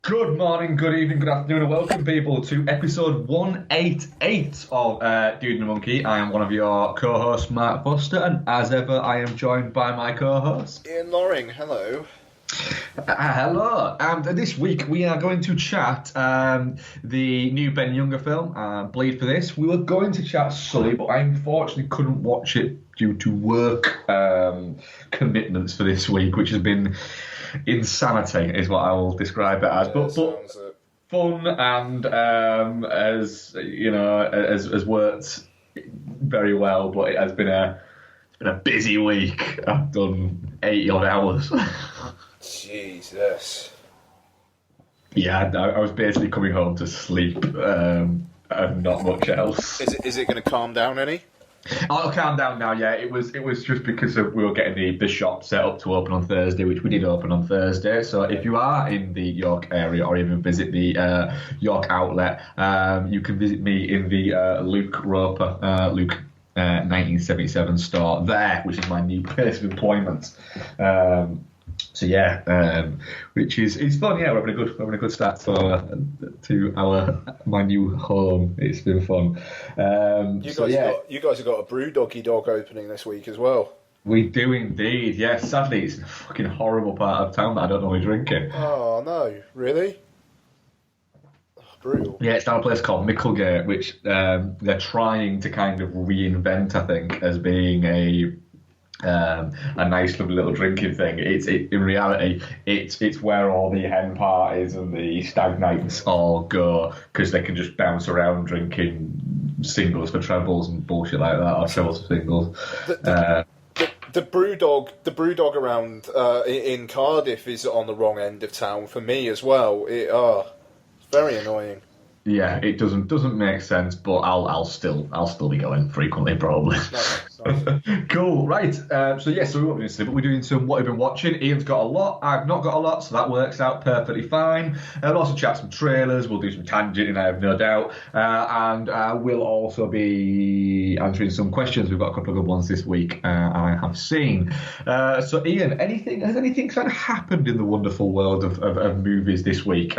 Good morning, good evening, good afternoon, and welcome, people, to episode 188 of Dude and the Monkey. I am one of your co-hosts, Mark Buster, and as ever, I am joined by my co-host, Ian Loring, hello. Hello. And this week we are going to chat the new Ben Younger film, Bleed for This. We were going to chat Sully, but I unfortunately couldn't watch it due to work commitments for this week, which has been insanity, is what I will describe it as. Yeah, but sounds it. fun and as you know, has worked very well. But it's been a busy week. I've done 80 odd hours. Jesus. Yeah, I was basically coming home to sleep and not much else. Is it going to calm down any? I'll calm down now. Yeah, it was just because we were getting the shop set up to open on Thursday, which we did open on Thursday. So if you are in the York area or even visit the York outlet, you can visit me in the Luke Roper 1977 store there, which is my new place of employment. So yeah, which is fun. Yeah, we're having a good start to my new home. It's been fun. You guys have got a brew doggy dog opening this week as well. We do indeed. Yeah, sadly, it's a fucking horrible part of town that I don't normally drink in. Oh no, really? Oh, brutal. Yeah, it's down a place called Micklegate, which they're trying to kind of reinvent, I think, as being a nice little drinking thing. In reality, it's where all the hen parties and the stag nights all go, because they can just bounce around drinking singles for trebles and bullshit like that, or trebles for singles. The brew dog around in Cardiff is on the wrong end of town for me as well. It's very annoying. Yeah, it doesn't make sense, but I'll still be going frequently, probably. No. Cool, right. So we won't be doing but we're doing some what we've been watching. Ian's got a lot, I've not got a lot, so that works out perfectly fine. We'll also chat some trailers, we'll do some tangenting, I have no doubt, and we'll also be answering some questions. We've got a couple of good ones this week. I have seen. So Ian, has anything kind of happened in the wonderful world of movies this week?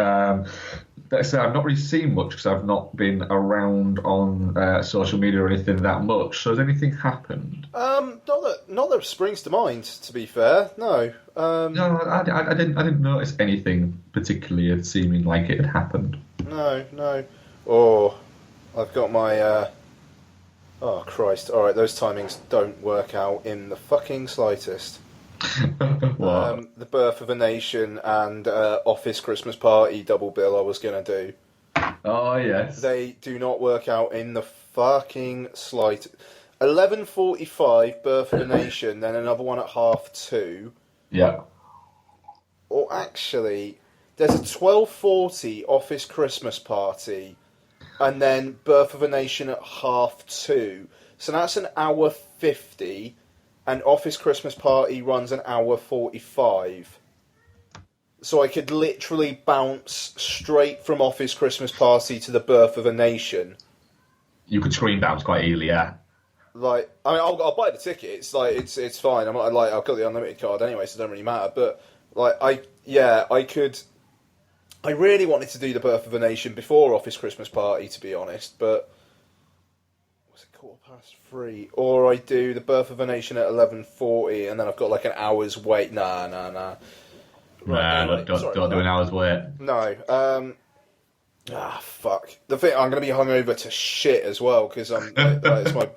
Let's say I've not really seen much because I've not been around on social media or anything that much. So has anything happened? Not that springs to mind. To be fair, no. No, I didn't notice anything particularly seeming like it had happened. No. Oh, I've got my. Oh Christ! All right, those timings don't work out in the fucking slightest. The Birth of a Nation and Office Christmas Party double bill I was going to do. Oh, yes. They do not work out in the fucking slightest. 11:45 Birth of a Nation, then another one at 2:30. Yeah. Or actually, there's a 12:40 Office Christmas Party, and then Birth of a Nation at 2:30. So that's an hour 50. And Office Christmas Party runs an hour 45. So I could literally bounce straight from Office Christmas Party to the Birth of a Nation. You could screen bounce quite easily, yeah. Like, I mean, I'll buy the tickets. Like, it's fine. I've got the unlimited card anyway, so it doesn't really matter. But like, I could. I really wanted to do the Birth of a Nation before Office Christmas Party, to be honest, but. 3:15, or I do the Birth of a Nation at 11:40, and then I've got like an hour's wait. Nah. Right, anyway, don't do an hour's wait. No. Fuck. The thing, I'm going to be hungover to shit as well because it's my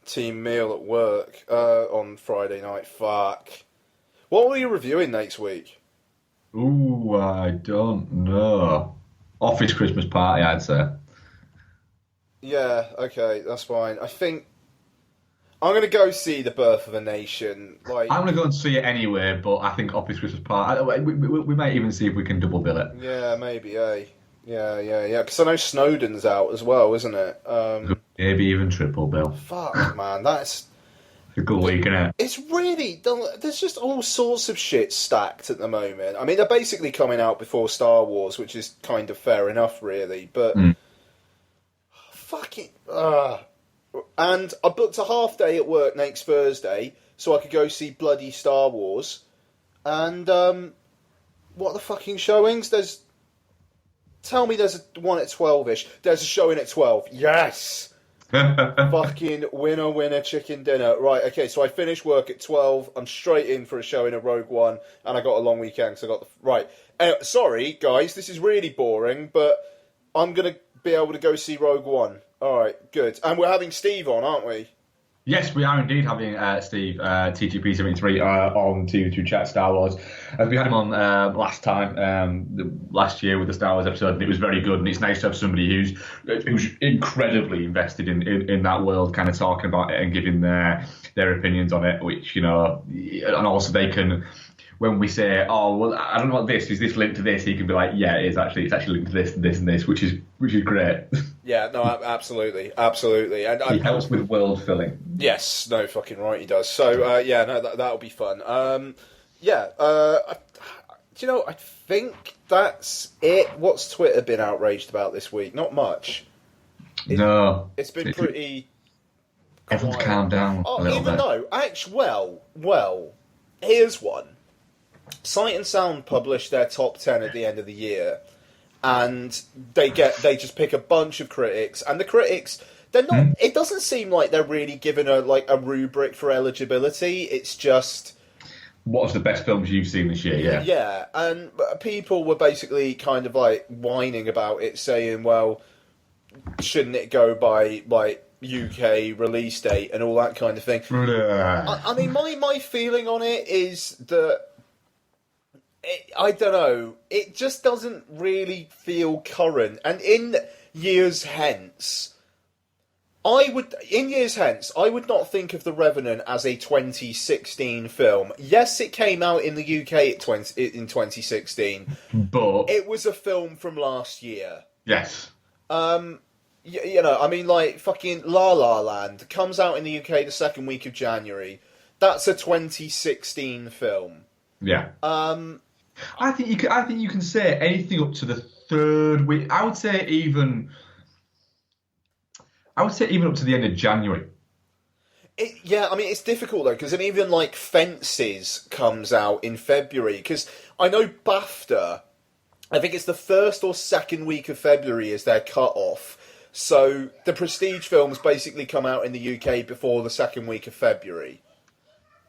team meal at work on Friday night. Fuck. What were you reviewing next week? Ooh, I don't know. Office Christmas Party, I'd say. Yeah, okay, that's fine. I think I'm going to go see The Birth of a Nation. Like, I'm going to go and see it anyway, but I think Office Christmas Party. We might even see if we can double bill it. Yeah, maybe, eh? Yeah. Because I know Snowden's out as well, isn't it? Maybe even triple bill. Fuck, man, that's a good week, isn't it? It's really there's just all sorts of shit stacked at the moment. I mean, they're basically coming out before Star Wars, which is kind of fair enough, really. But fucking. And I booked a half day at work next Thursday so I could go see bloody Star Wars. And what are the fucking showings? There's Tell me there's one at 12-ish. There's a showing at 12. Yes! Fucking winner, chicken dinner. Right, okay, so I finish work at 12. I'm straight in for a showing of Rogue One, and I got a long weekend, so I got the... Right. Sorry, guys, this is really boring, but I'm going to be able to go see Rogue One. All right, good. And we're having Steve on, aren't we? Yes, we are indeed having Steve, TGP73, on to chat Star Wars. As we had him on last last year with the Star Wars episode, and it was very good. And it's nice to have somebody who's incredibly invested in that world, kind of talking about it and giving their opinions on it. Which, you know, and also they can. When we say, oh, well, I don't know what this is, this linked to this, he can be like, yeah, it's actually linked to this and this and this, which is great. Yeah, no, absolutely. And he helps with world filling. Yes, no, fucking right, he does. So, that'll be fun. Do you know, I think that's it. What's Twitter been outraged about this week? Not much. No. It's been pretty... Everyone's calmed down a little bit. Well, here's one. Sight and Sound publish their top 10 at the end of the year, and they just pick a bunch of critics, and the critics, they're not. It doesn't seem like they're really given a rubric for eligibility. It's just, what's the best films you've seen this year? Yeah, yeah, and people were basically kind of like whining about it, saying, well, shouldn't it go by like UK release date and all that kind of thing. I mean, my feeling on it is that I don't know. It just doesn't really feel current. And in years hence, I would not think of The Revenant as a 2016 film. Yes, it came out in the UK in 2016, but it was a film from last year. Yes. You know, I mean, like, fucking La La Land comes out in the UK the second week of January. That's a 2016 film. Yeah. I think you can say anything up to the third week. I would say even up to the end of January. I mean, it's difficult though, because even like Fences comes out in February. Because I know BAFTA, I think it's the first or second week of February is their cut-off. So the prestige films basically come out in the UK before the second week of February.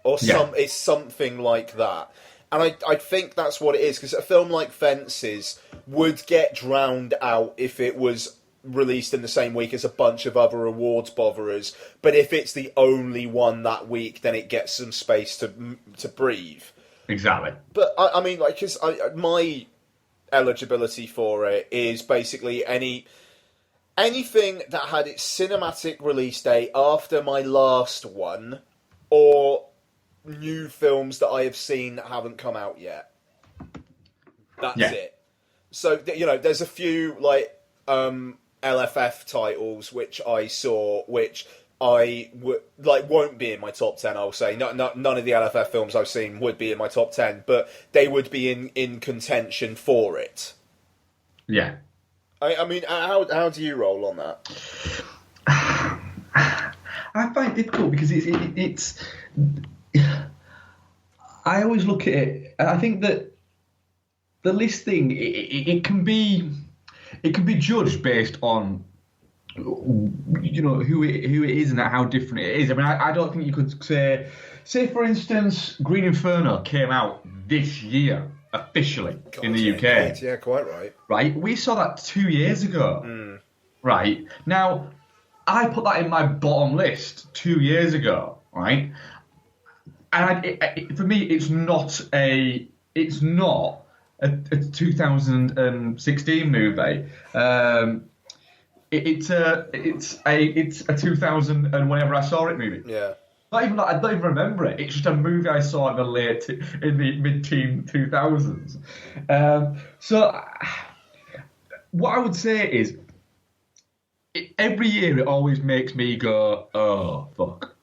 It's something like that. And I think that's what it is, because a film like Fences would get drowned out if it was released in the same week as a bunch of other awards botherers. But if it's the only one that week, then it gets some space to breathe. Exactly. But, I mean, like, because my eligibility for it is basically anything that had its cinematic release date after my last one, or new films that I have seen that haven't come out yet. That's it. So, you know, there's a few, like, LFF titles which I saw, which I won't be in my top 10, I'll say. None of the LFF films I've seen would be in my top 10, but they would be in contention for it. Yeah. I mean, how do you roll on that? I find it difficult because it's I always look at it. I think that the listing it can be judged based on, you know, who it is and how different it is. I mean, I don't think you could say for instance, Green Inferno came out this year officially in the UK. Yeah, quite right. Right, we saw that 2 years ago. Right now, I put that in my bottom list 2 years ago. Right. And for me, it's not a 2016 movie. It's a 2000 and whenever I saw it movie. Yeah. I don't even remember it. It's just a movie I saw in the mid-teen 2000s. So what I would say is, every year it always makes me go, oh fuck.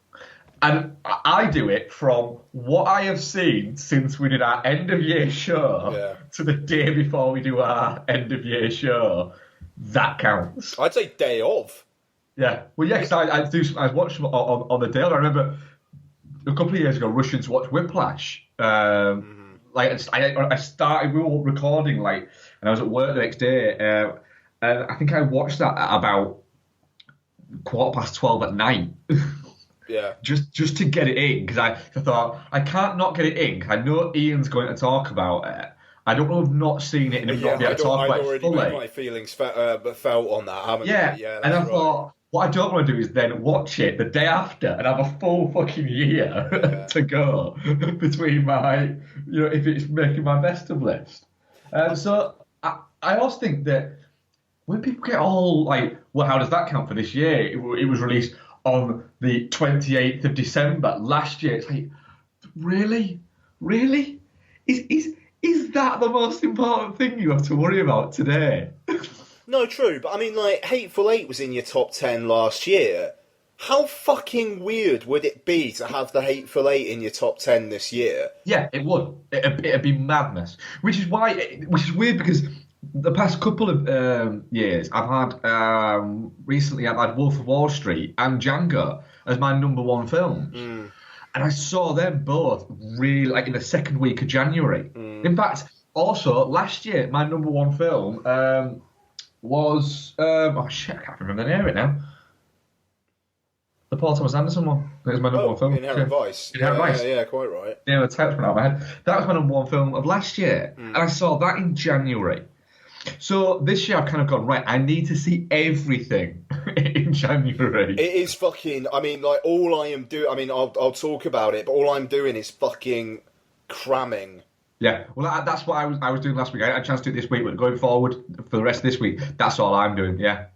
And I do it from what I have seen since we did our end of year show to the day before we do our end of year show. That counts. I'd say day of. Yeah. Well, yeah, because I watched them on the day. I remember a couple of years ago rushing to watch Whiplash. Like I started, we were recording like and I was at work the next day, and I think I watched that at about 12:15 at night. Yeah. Just to get it in, because I thought I can't not get it in, because I know Ian's going to talk about it. I don't know if I've not seen it and if not be able to talk about it already fully. made my feelings felt on that, haven't Yeah, you? Yeah, and I that's right. thought, what I don't want to do is then watch it the day after and have a full fucking year to go between my, if it's making my best of list. So I also think that when people get all like, well, how does that count for this year? It was released on the 28th of December last year. It's like, really? Really? Is that the most important thing you have to worry about today? No, true, but I mean, like, Hateful Eight was in your top 10 last year. How fucking weird would it be to have the Hateful Eight in your top 10 this year? Yeah, it would. It'd be madness. Which is weird because the past couple of years, I've had recently I've had Wolf of Wall Street and Django as my number one films. And I saw them both really like in the second week of January. In fact, also last year my number one film was I can't remember the name of it now. The Paul Thomas Anderson one. That was my number one film. Inherent Vice. Inherent Vice. Yeah, quite right. Yeah, the text went out of my head. That was my number one film of last year, and I saw that in January. So this year I've kind of gone, right, I need to see everything in January. It is fucking, I mean, like, all I am doing, I mean, I'll talk about it, but all I'm doing is fucking cramming. Yeah, well, that's what I was doing last week. I had a chance to do it this week, but going forward for the rest of this week, that's all I'm doing, yeah.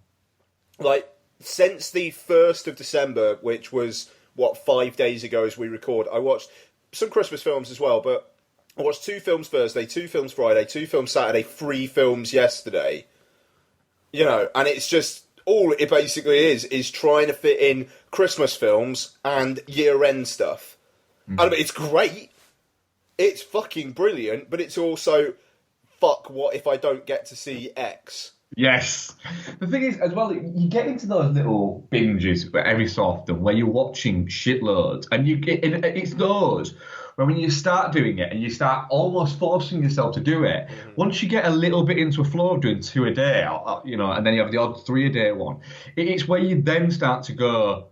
Like, since the 1st of December, which was, 5 days ago as we record, I watched some Christmas films as well, but I watched 2 films Thursday, 2 films Friday, 2 films Saturday, 3 films yesterday. And it's just, all it basically is trying to fit in Christmas films and year-end stuff. I mean, it's great. It's fucking brilliant, but it's also, fuck, what if I don't get to see X? Yes. The thing is, as well, you get into those little binges every so often where you're watching shitloads, and it's those where when you start doing it and you start almost forcing yourself to do it, once you get a little bit into a flow of doing 2 a day, and then you have the odd 3 a day one, it's where you then start to go,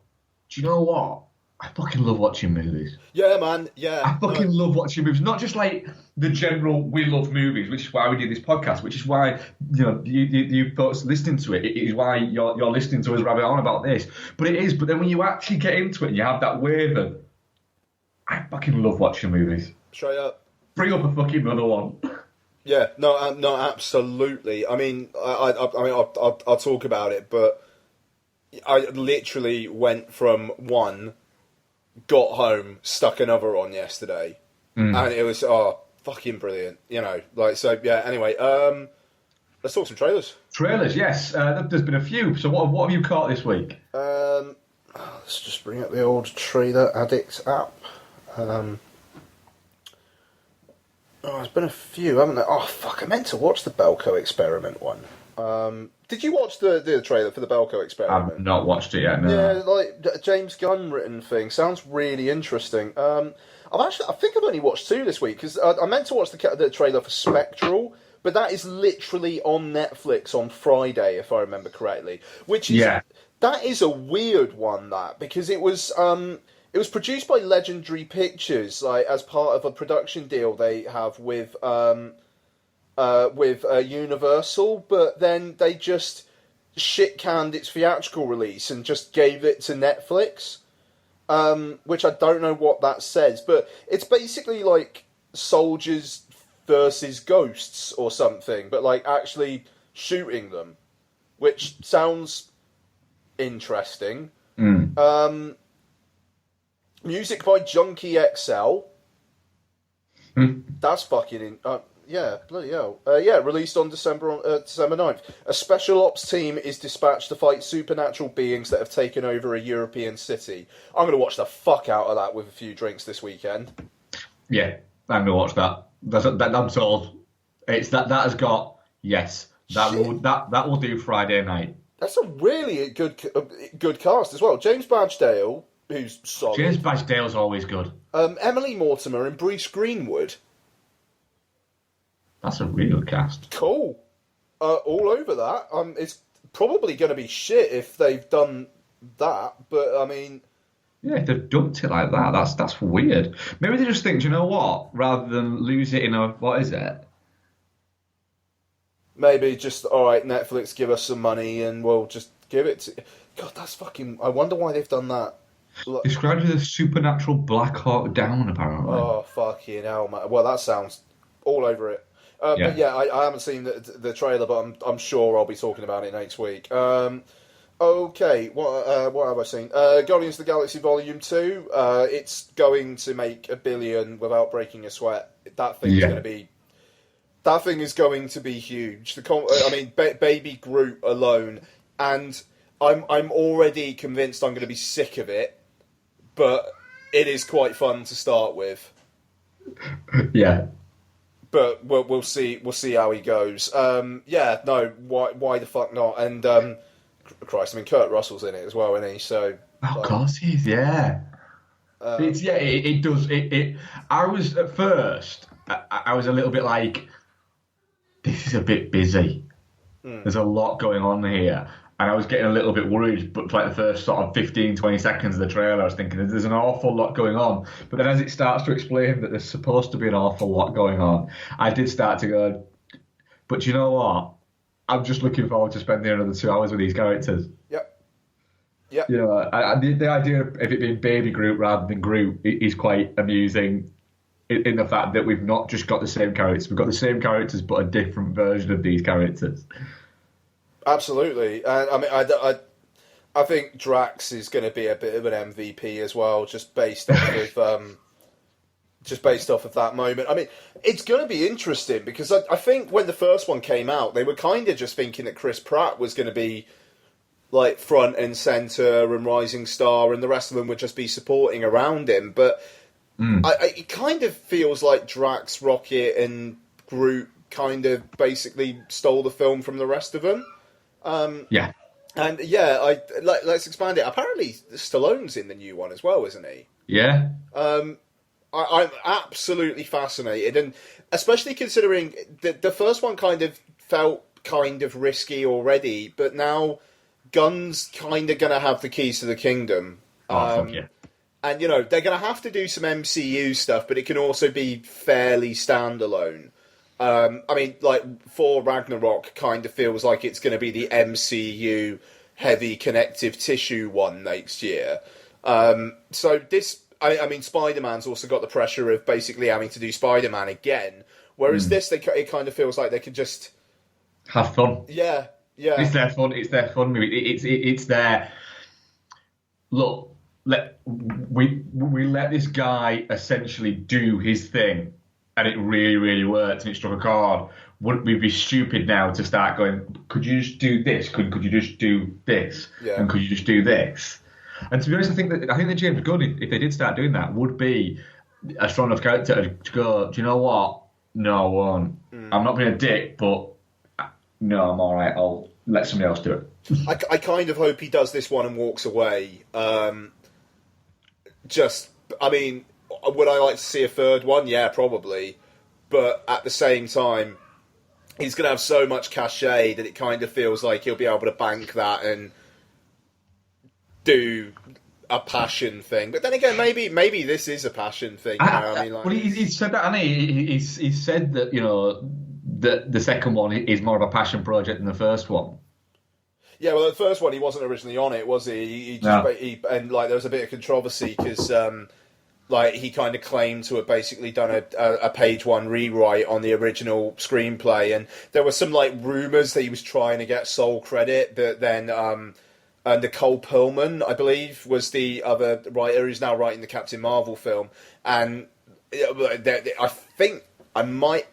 do you know what? I fucking love watching movies. Yeah, man, yeah. I fucking love watching movies. Not just like the general, we love movies, which is why we do this podcast, which is why, you folks listening to it, it is why you're listening to us rabbit on about this. But then when you actually get into it and you have that wave of, I fucking love watching movies. Straight up. Bring up a fucking another one. Yeah, no, absolutely. I mean, I'll talk about it, but I literally went from one, got home, stuck another on yesterday, and it was fucking brilliant. So yeah. Anyway, let's talk some trailers. Trailers, yes. There's been a few. So what have you caught this week? Let's just bring up the old Trailer Addict app. There's been a few, haven't there? Oh fuck! I meant to watch the Belko Experiment one. Did you watch the trailer for the Belko Experiment? I've not watched it yet. No. Yeah, like James Gunn written thing sounds really interesting. I think I've only watched 2 this week because I meant to watch the trailer for Spectral, but that is literally on Netflix on Friday, if I remember correctly. Which is that is a weird one, because it was produced by Legendary Pictures, like as part of a production deal they have with Universal, but then they just shit-canned its theatrical release and just gave it to Netflix, which I don't know what that says, but it's basically like soldiers versus ghosts or something, but like actually shooting them, which sounds interesting. Music by Junkie XL. That's fucking... yeah, bloody hell. Released on December 9th. A special ops team is dispatched to fight supernatural beings that have taken over a European city. I'm going to watch the fuck out of that with a few drinks this weekend. Yeah, I'm going to watch that. I'm sold. It's that has got... Yes, that will do Friday night. That's a really good cast as well. James Badgedale, who's solid. James Badgedale's always good. Emily Mortimer and Bruce Greenwood. That's a really good cast. Cool. All over that. It's probably going to be shit if they've done that, but I mean, Yeah, if they've dumped it like that, that's weird. Maybe they just think, do you know what? Rather than lose it in a what is it? maybe just all right. Netflix, give us some money, and we'll just give it to. God, that's fucking. I wonder why they've done that. Described as a supernatural Black Hawk Down, apparently. Oh fucking hell, man! Well, that sounds all over it. Yeah. But yeah, I haven't seen the trailer, but I'm sure I'll be talking about it next week. Okay, what have I seen? Guardians of the Galaxy Volume 2. It's going to make $1 billion without breaking a sweat. That thing is going to be. That thing is going to be huge. Baby Groot alone, and I'm already convinced I'm going to be sick of it. But it is quite fun to start with. Yeah. But we'll see how he goes. Why the fuck not? And Christ, I mean Kurt Russell's in it as well, isn't he? So Of course he is. Yeah. It does. I was at first. I was a little bit like, this is a bit busy. There's a lot going on here. And I was getting a little bit worried, but for like the first sort of 15, 20 seconds of the trailer, I was thinking there's an awful lot going on. But then as it starts to explain that there's supposed to be an awful lot going on, I did start to go, but you know what? I'm just looking forward to spending another 2 hours with these characters. Yep. You know, the idea of it being Baby Groot rather than Groot is quite amusing in the fact that we've not just got the same characters. We've got the same characters, but a different version of these characters. Absolutely. I think Drax is going to be a bit of an MVP as well, just based off of that moment. I mean, it's going to be interesting because I think when the first one came out, they were kind of just thinking that Chris Pratt was going to be like front and center and rising star, and the rest of them would just be supporting around him. But it kind of feels like Drax, Rocket, and Groot kind of basically stole the film from the rest of them. Yeah. And let's expand it. Apparently, Stallone's in the new one as well, isn't he? Yeah. I'm absolutely fascinated, and especially considering the first one kind of felt kind of risky already, but now Gunn's kind of going to have the keys to the kingdom. Fuck yeah. And, you know, they're going to have to do some MCU stuff, but it can also be fairly standalone. Thor Ragnarok kind of feels like it's going to be the MCU heavy connective tissue one next year. Spider-Man's also got the pressure of basically having to do Spider-Man again, whereas it kind of feels like they could just have fun. Yeah. It's their fun. It's their fun movie. It's their look. We let this guy essentially do his thing. And it really, really worked, and it struck a chord. Wouldn't we be stupid now to start going, could you just do this? Could you just do this? Yeah. And could you just do this? And to be honest, I think that James Gunn, if they did start doing that, would be a strong enough character to go, do you know what? No, I won't. I'm not being a dick, but no, I'm all right. I'll let somebody else do it. I kind of hope he does this one and walks away. Would I like to see a third one? Yeah, probably. But at the same time, he's going to have so much cachet that it kind of feels like he'll be able to bank that and do a passion thing. But then again, maybe this is a passion thing. He's said that, hasn't he? He's said that, you know, that the second one is more of a passion project than the first one. Yeah, well, the first one, he wasn't originally on it, was he? There was a bit of controversy because... he kind of claimed to have basically done a page one rewrite on the original screenplay, and there were some rumours that he was trying to get sole credit, but then Nicole Perlman, I believe, was the other writer who's now writing the Captain Marvel film, and I think I'm right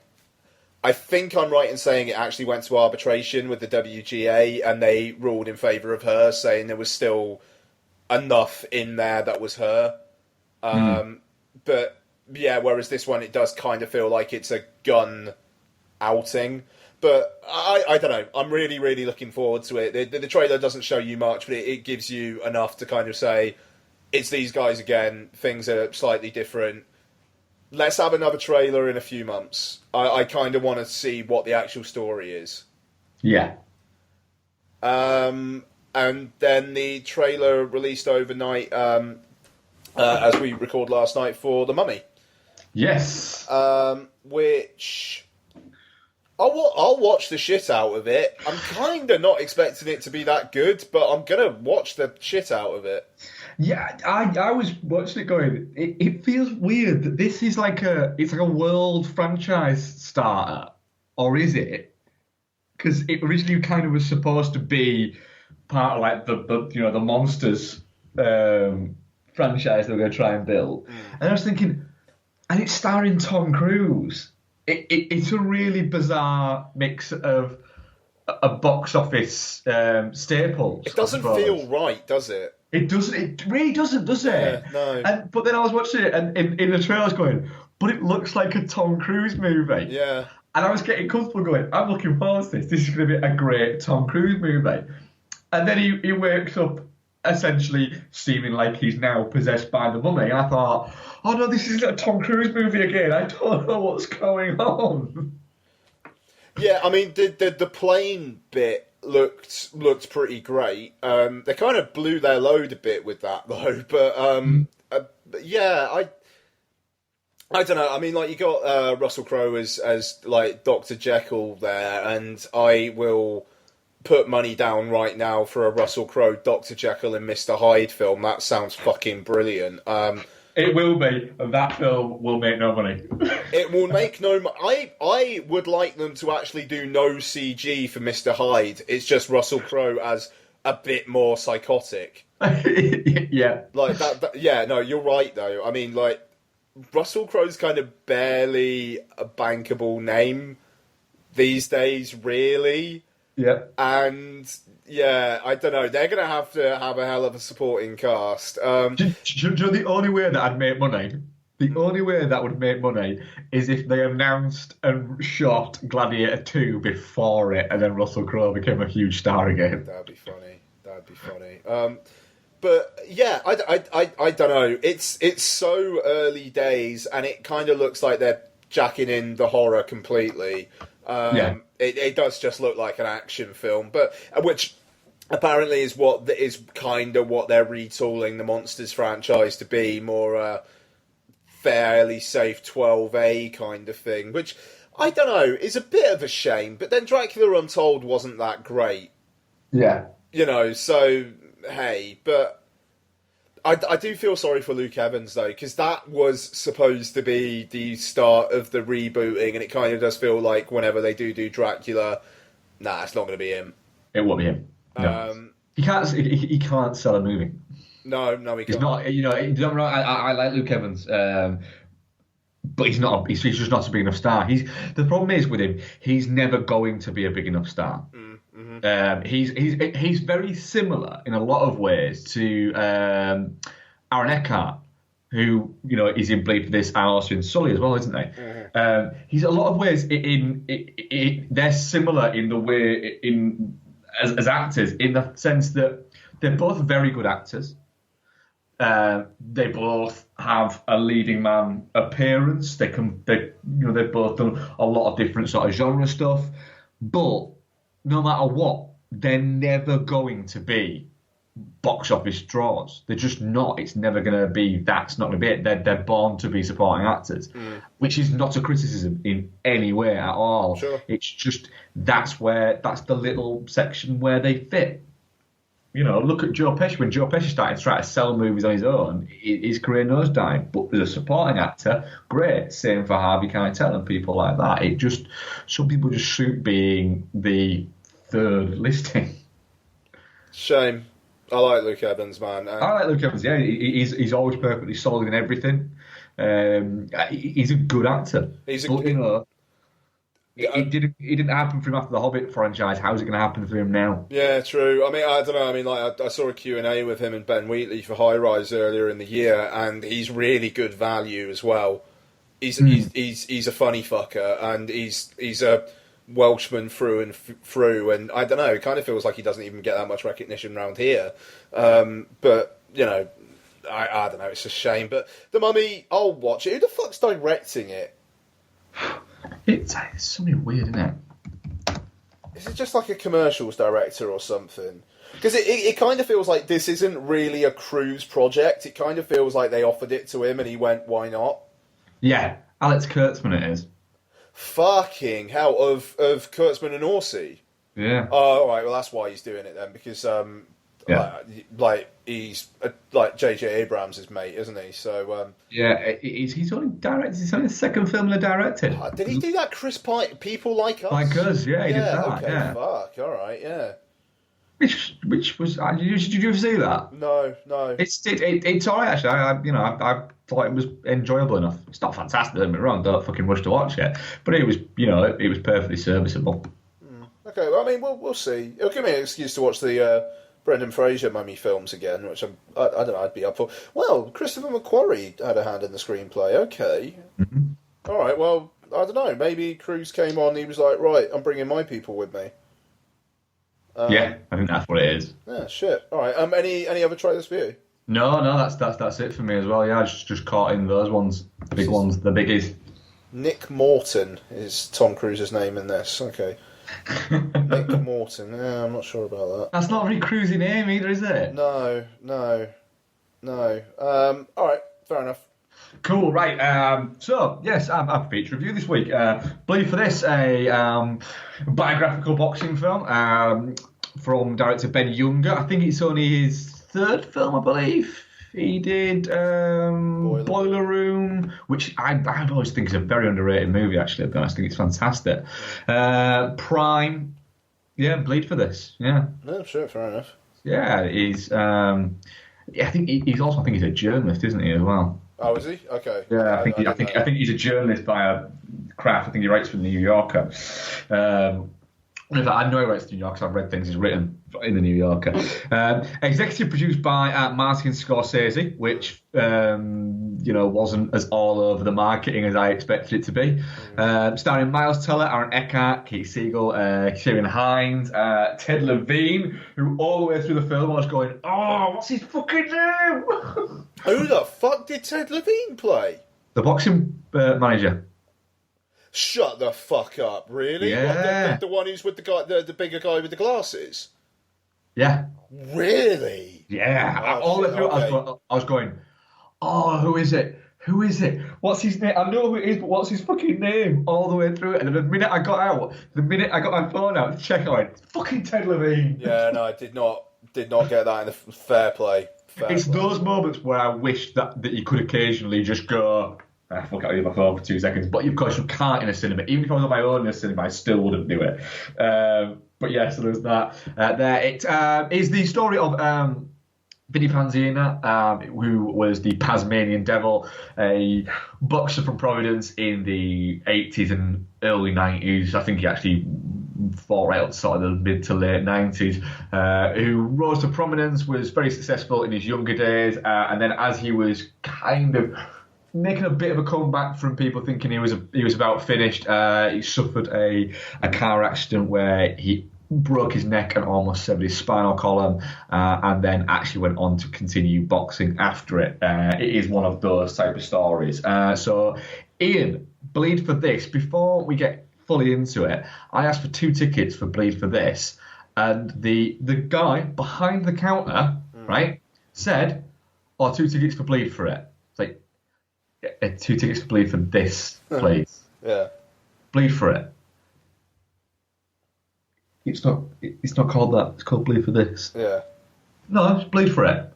in saying it actually went to arbitration with the WGA, and they ruled in favour of her, saying there was still enough in there that was her. But yeah, whereas this one, it does kind of feel like it's a Gunn outing. But I don't know. I'm really, really looking forward to it. The trailer doesn't show you much, but it gives you enough to kind of say, it's these guys again. Things are slightly different. let's have another trailer in a few months. I kind of want to see what the actual story is. Yeah. And then the trailer released overnight, as we record last night, for The Mummy. Yes. Which I'll watch the shit out of it. I'm kind of not expecting it to be that good, but I'm gonna watch the shit out of it. Yeah, I was watching it going, it feels weird that this is it's like a world franchise starter, or is it? Because it originally kind of was supposed to be part of like the Monsters franchise they were going to try and build. And I was thinking, and it's starring Tom Cruise. It's a really bizarre mix of a box office staples. It doesn't feel right, does it? It doesn't. It really doesn't, does it? Yeah, no. But then I was watching it, and in the trailer, I was going, but it looks like a Tom Cruise movie. Yeah. And I was getting comfortable going, I'm looking forward to this. This is going to be a great Tom Cruise movie. And then he wakes up essentially seeming like he's now possessed by the mummy. And I thought, oh no, this isn't a Tom Cruise movie again. I don't know what's going on. Yeah, I mean, the plane bit looked pretty great. They kind of blew their load a bit with that though, but yeah, I don't know. I mean, like, you got Russell Crowe as like Dr. Jekyll there, and I will put money down right now for a Russell Crowe Dr. Jekyll and Mr. Hyde film. That sounds fucking brilliant. It will be. That film will make no money. It will make no money. I would like them to actually do no CG for Mr. Hyde. It's just Russell Crowe as a bit more psychotic. Yeah. Like that. Yeah, no, you're right though. I mean, like, Russell Crowe's kind of barely a bankable name these days, really. Yeah. And yeah, I don't know. They're going to have a hell of a supporting cast. Do you know the only way that I'd make money? The only way that would make money is if they announced and shot Gladiator 2 before it, and then Russell Crowe became a huge star again. That'd be funny. But yeah, I don't know. It's so early days, and it kind of looks like they're jacking in the horror completely. Yeah. It does just look like an action film, but which apparently is kind of what they're retooling the Monsters franchise to be, more fairly safe 12A kind of thing. Which I don't know, is a bit of a shame. But then Dracula Untold wasn't that great. Yeah. You know, so hey, but I do feel sorry for Luke Evans though, because that was supposed to be the start of the rebooting, and it kind of does feel like whenever they do Dracula, nah, it's not going to be him. It won't be him. No. He can't sell a movie. No, he can't. He's not. You know, don't get me wrong, I like Luke Evans, but he's not. He's just not a big enough star. The problem is with him. He's never going to be a big enough star. Mm-hmm. He's very similar in a lot of ways to Aaron Eckhart, who is in Bleed for This and also in Sully as well, isn't he? Mm-hmm. He's a lot of ways they're similar in the way as actors, in the sense that they're both very good actors. They both have a leading man appearance. They've both done a lot of different sort of genre stuff, but no matter what, they're never going to be box office draws. They're just not. It's never going to be. That's not going to be it. They're born to be supporting actors, which is not a criticism in any way at all. Sure. It's just that's the little section where they fit. Look at Joe Pesci. When Joe Pesci started trying to sell movies on his own, his career nosedived. But as a supporting actor, great. Same for Harvey Keitel and people like that. Some people just shoot being the third listing. Shame. I like Luke Evans, man. I like Luke Evans. Yeah, he's always perfectly solid in everything. He's a good actor. It didn't happen for him after the Hobbit franchise. How's it going to happen for him now? Yeah, true. I mean, I don't know. I mean, like, I saw a Q&A with him and Ben Wheatley for High Rise earlier in the year, and he's really good value as well. He's a funny fucker, and he's a Welshman through and through, and I don't know. It kind of feels like he doesn't even get that much recognition around here. But I don't know, it's a shame. But The Mummy, I'll watch it. Who the fuck's directing it? It's something weird, isn't it? Is it just like a commercials director or something? Because it kind of feels like this isn't really a Cruise project. It kind of feels like they offered it to him and he went, why not? Yeah, Alex Kurtzman it is. Fucking hell, of Kurtzman and Orsi. Yeah. Oh, all right. Well, that's why he's doing it then, because like he's like J.J. Abrams' mate, isn't he? So yeah, he's only directed. It's only the second film he directed. did he do that? Chris Pine, People Like Us. Like Us, yeah, he did that. Okay, yeah. fuck. All right, yeah. Which was did you ever see that? No. It's alright actually. I thought it was enjoyable enough. It's not fantastic, don't get me wrong. Don't fucking rush to watch it, but it was it was perfectly serviceable. Okay, well, I mean, we'll see. It'll give me an excuse to watch the Brendan Fraser Mummy films again, which I don't know, I'd be up for. Well, Christopher McQuarrie had a hand in the screenplay. Okay. Mm-hmm. All right, well, I don't know. Maybe Cruise came on and he was like, right, I'm bringing my people with me. Yeah, I think that's what it is. Yeah, shit. All right. Any other trailers for you? No, that's it for me as well. Yeah, I just caught in those ones, the big ones, the biggies. Nick Morton is Tom Cruise's name in this. Okay. Nick Morton. Yeah, I'm not sure about that. That's not a very cruisy name either, is it? No. All right, fair enough. Cool, right. So, yes, I have a feature review this week. Believe for this, a biographical boxing film from director Ben Younger. I think it's only his third film, I believe. He did Boiler Room, which I always think is a very underrated movie, actually. I think it's fantastic. Prime. Yeah, Bleed for this. Yeah. No, sure, fair enough. Yeah, he's... I think he's a journalist, isn't he, as well? Oh, is he? Okay. Yeah, I think he's a journalist by a craft. I think he writes for the New Yorker. In fact, I know he writes for the New Yorker because I've read things he's written in the New Yorker. Executive produced by Martin Scorsese, which wasn't as all over the marketing as I expected it to be. Starring Miles Teller, Aaron Eckhart, Kate Siegel, Kieran Hines, Ted Levine, who all the way through the film I was going, oh, what's his fucking name? Who the fuck did Ted Levine play? The boxing manager. Shut the fuck up! Really? Yeah. What, the one who's with the guy, the bigger guy with the glasses. Yeah. Really? Yeah. Oh, all the way through, okay. I was going, oh, who is it? Who is it? What's his name? I know who it is, but what's his fucking name? All the way through it. And then the minute I got my phone out to check, I went, fucking Ted Levine. Yeah, no, I did not get that in the fair play. It's those moments where I wish that you could occasionally just go, fuck it, I'll use my phone for 2 seconds. But of course you can't in a cinema. Even if I was on my own in a cinema, I still wouldn't do it. But yeah, so there's that. There, it is the story of Vinny Panzina, who was the Tasmanian Devil, a boxer from Providence in the 80s and early 90s. I think he actually fought right up to sort of the mid to late 90s, who rose to prominence, was very successful in his younger days, and then as he was kind of making a bit of a comeback from people thinking he was about finished, he suffered a car accident where he broke his neck and almost severed his spinal column, and then actually went on to continue boxing after it. It is one of those type of stories. So, Ian, Bleed for this. Before we get fully into it, I asked for 2 tickets for Bleed for this, and the guy behind the counter, right, said, "Oh, 2 tickets for Bleed for it." It's like, 2 tickets for Bleed for this, please. Yeah. Bleed for it. It's not called that. It's called Bleed for this. Yeah. No, it's Bleed for it.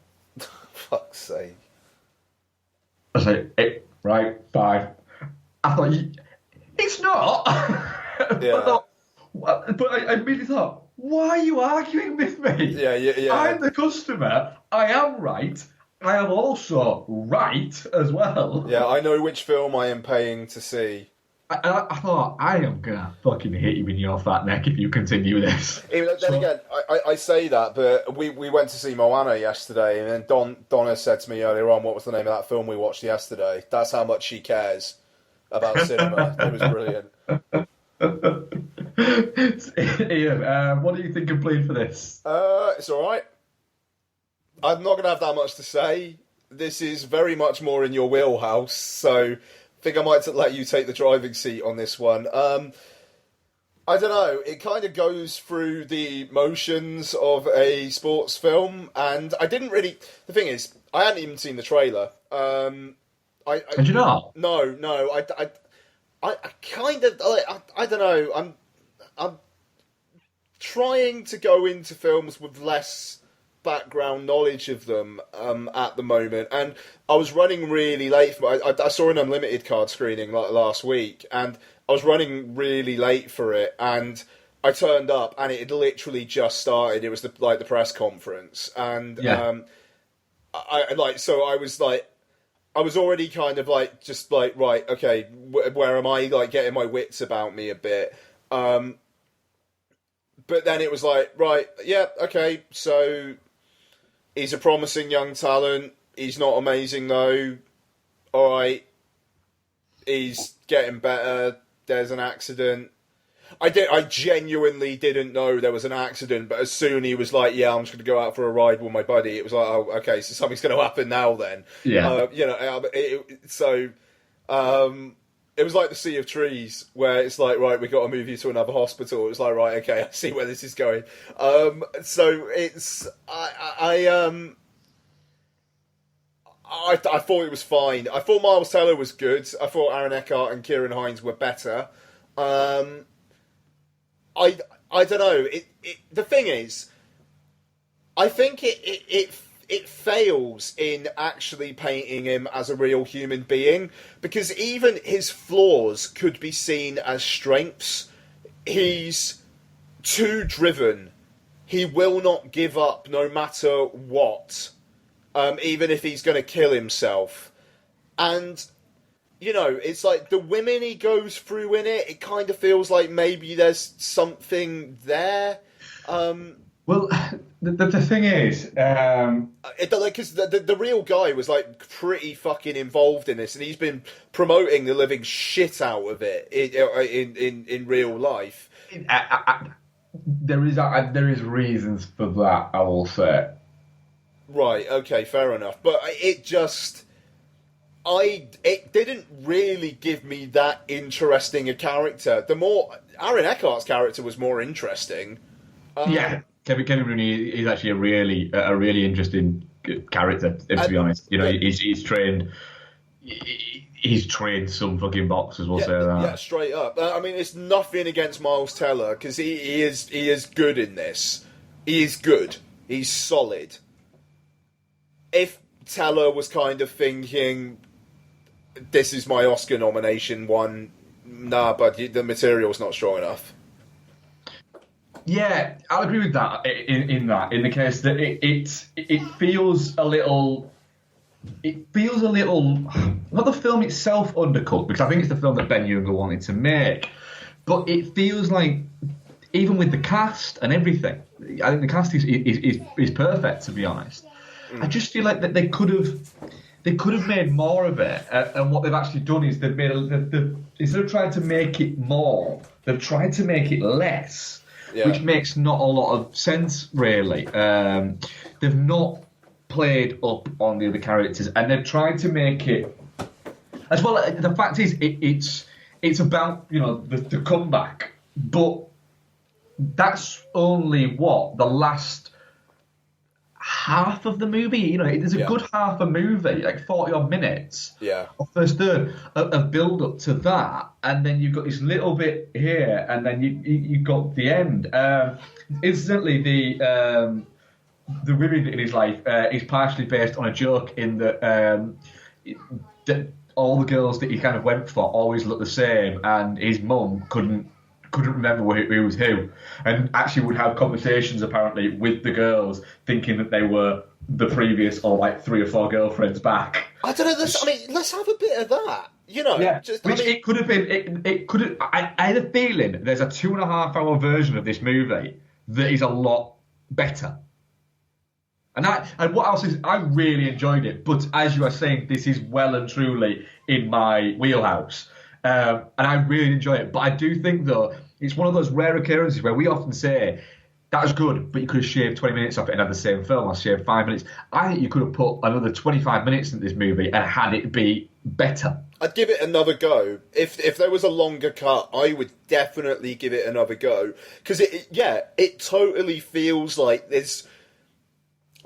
Fuck's sake. I was like, right, fine. I thought, it's not. Yeah. But I immediately thought, why are you arguing with me? Yeah. I'm the customer. I am right. I am also right as well. Yeah, I know which film I am paying to see. I thought, I am going to fucking hit you in your fat neck if you continue this. Even then again, I say that, but we went to see Moana yesterday, and then Donna said to me earlier on, what was the name of that film we watched yesterday? That's how much she cares about cinema. It was brilliant. Ian, what do you think of Bleed for this? It's all right. I'm not going to have that much to say. this is very much more in your wheelhouse, so I think I might let you take the driving seat on this one. I don't know, it kind of goes through the motions of a sports film, and I didn't really... The thing is, I hadn't even seen the trailer. Did you not? No, I kind of... I don't know, I'm trying to go into films with less background knowledge of them at the moment, and I was running really late. I saw an Unlimited card screening last week, and I was running really late for it, and I turned up, and it had literally just started. It was the press conference, and I was already kind of just right, okay, where am I getting my wits about me a bit. But then it was right, yeah, okay, so he's a promising young talent. He's not amazing though. All right, he's getting better. There's an accident. I genuinely didn't know there was an accident, but as soon he was yeah, I'm just going to go out for a ride with my buddy, it was oh, okay, so something's going to happen now then. Yeah. It was like the Sea of Trees, where it's right, we've got to move you to another hospital. It was right, okay, I see where this is going. So it's... I thought it was fine. I thought Miles Teller was good. I thought Aaron Eckhart and Kieran Hines were better. I don't know. The thing is, I think it fails in actually painting him as a real human being, because even his flaws could be seen as strengths. He's too driven. He will not give up no matter what, even if he's going to kill himself. And, it's the women he goes through in it, it kind of feels like maybe there's something there. Well, the thing is, because the real guy was pretty fucking involved in this, and he's been promoting the living shit out of it in real life. There is reasons for that, I will say. Right. Okay. Fair enough. But it didn't really give me that interesting a character. Aaron Eckhart's character was more interesting. Yeah. Kevin Rooney is actually a really interesting character, to be honest. He's trained. He's trained some fucking boxers. We'll say that. Yeah, straight up. I mean, it's nothing against Miles Teller, because he is good in this. He is good. He's solid. If Teller was kind of thinking, "This is my Oscar nomination one," nah, but the material's not strong enough. Yeah, I'll agree with that. In the case that it feels a little. It feels a little. Not the film itself undercut, because I think it's the film that Ben Younger wanted to make, but it feels like, even with the cast and everything, I think the cast is perfect, to be honest. I just feel like that they could have made more of it, and what they've actually done is they've made instead of trying to make it more, they've tried to make it less. Yeah. Which makes not a lot of sense, really. They've not played up on the other characters, and they've tried to make it as well. The fact is, it's about the comeback, but that's only the last half of the movie. There's a good half a movie, 40 odd minutes. Yeah. Of first third of build up to that, and then you've got this little bit here, and then you got the end. Incidentally, the women in his life is partially based on a joke in that all the girls that he kind of went for always looked the same, and his mum couldn't remember who was who, and actually would have conversations apparently with the girls, thinking that they were the previous or 3 or 4 girlfriends back. I don't know. Let's have a bit of that. Yeah. It could have been. It could have. I had a feeling there's a 2.5 hour version of this movie that is a lot better. And what else is? I really enjoyed it, but as you are saying, this is well and truly in my wheelhouse. And I really enjoy it. But I do think, though, it's one of those rare occurrences where we often say That's good, but you could have shaved 20 minutes off it and had the same film, or shaved 5 minutes. I think you could have put another 25 minutes into this movie and had it be better. I'd give it another go. If there was a longer cut, I would definitely give it another go. Because it totally feels like there's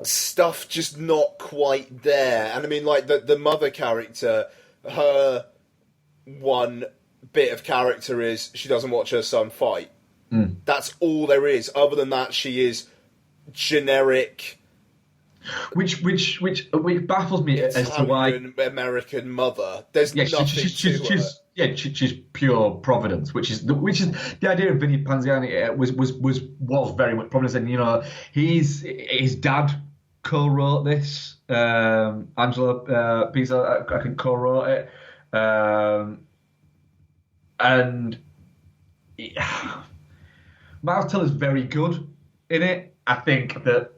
stuff just not quite there. And I mean, like, the mother character, her one bit of character is she doesn't watch her son fight. That's all there is. Other than that, she is generic. Which baffles me as to why American mother. There's nothing to her. Yeah, she's pure Providence, which is the idea of Vinny Panziani was very much Providence, and his dad co-wrote this. Angela Pisa, I think, co-wrote it, and Miles Teller's very good in it. I think that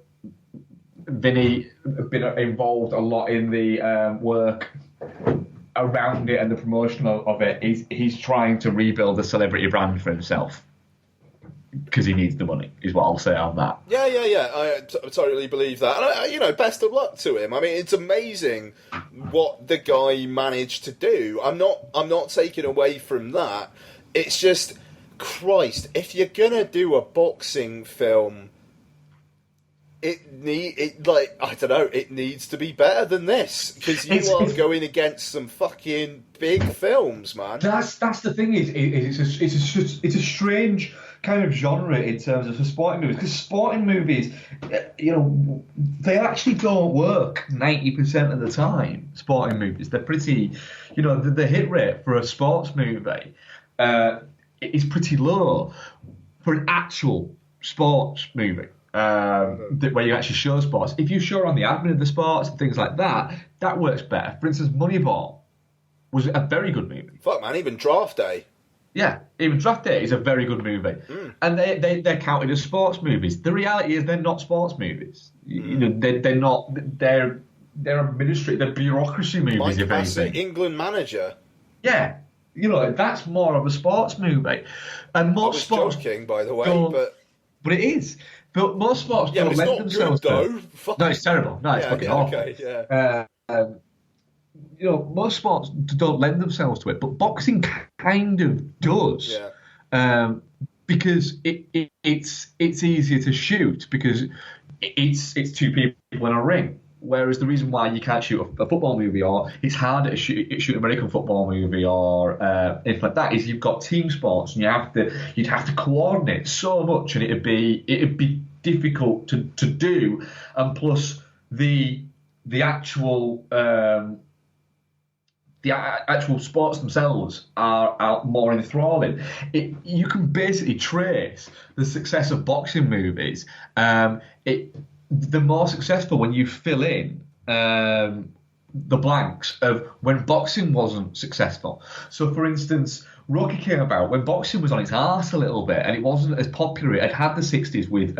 Vinny has been involved a lot in the work around it and the promotion of it. He's trying to rebuild a celebrity brand for himself because he needs the money, is what I'll say on that. Yeah. I totally believe that. And, best of luck to him. I mean, it's amazing what the guy managed to do. I'm not taking away from that. It's just, Christ, if you're gonna do a boxing film, it needs to be better than this, because you are going against some fucking big films, man. That's the thing. It's a strange kind of genre in terms of sporting movies, because sporting movies, they actually don't work 90% of the time. Sporting movies, they're pretty, the hit rate for a sports movie is pretty low for an actual sports movie. Where you actually show sports. If you show on the admin of the sports and things like that, that works better. For instance, Moneyball was a very good movie. Fuck, man, even Draft Day. Yeah, even Draft Day is a very good movie. And they're counted as sports movies. The reality is they're not sports movies. They're not. They're administrative. They're bureaucracy movies. Mike if Bassett, anything. England Manager. Yeah, that's more of a sports movie. And most sports joking, by the way, but it is. But most sports don't lend themselves to it. No, it's terrible. No, it's fucking awful. Okay, most sports don't lend themselves to it, but boxing kind of does. Yeah. Because it's easier to shoot because it's two people in a ring. Whereas the reason why you can't shoot a football movie, or it's harder to shoot an American football movie, or anything like that, is you've got team sports and you'd have to coordinate so much, and it'd be difficult to do, and plus the actual sports themselves are more enthralling. You can basically trace the success of boxing movies. They're more successful when you fill in the blanks of when boxing wasn't successful. So, for instance, Rocky came about when boxing was on its arse a little bit, and it wasn't as popular. It had the 60s with,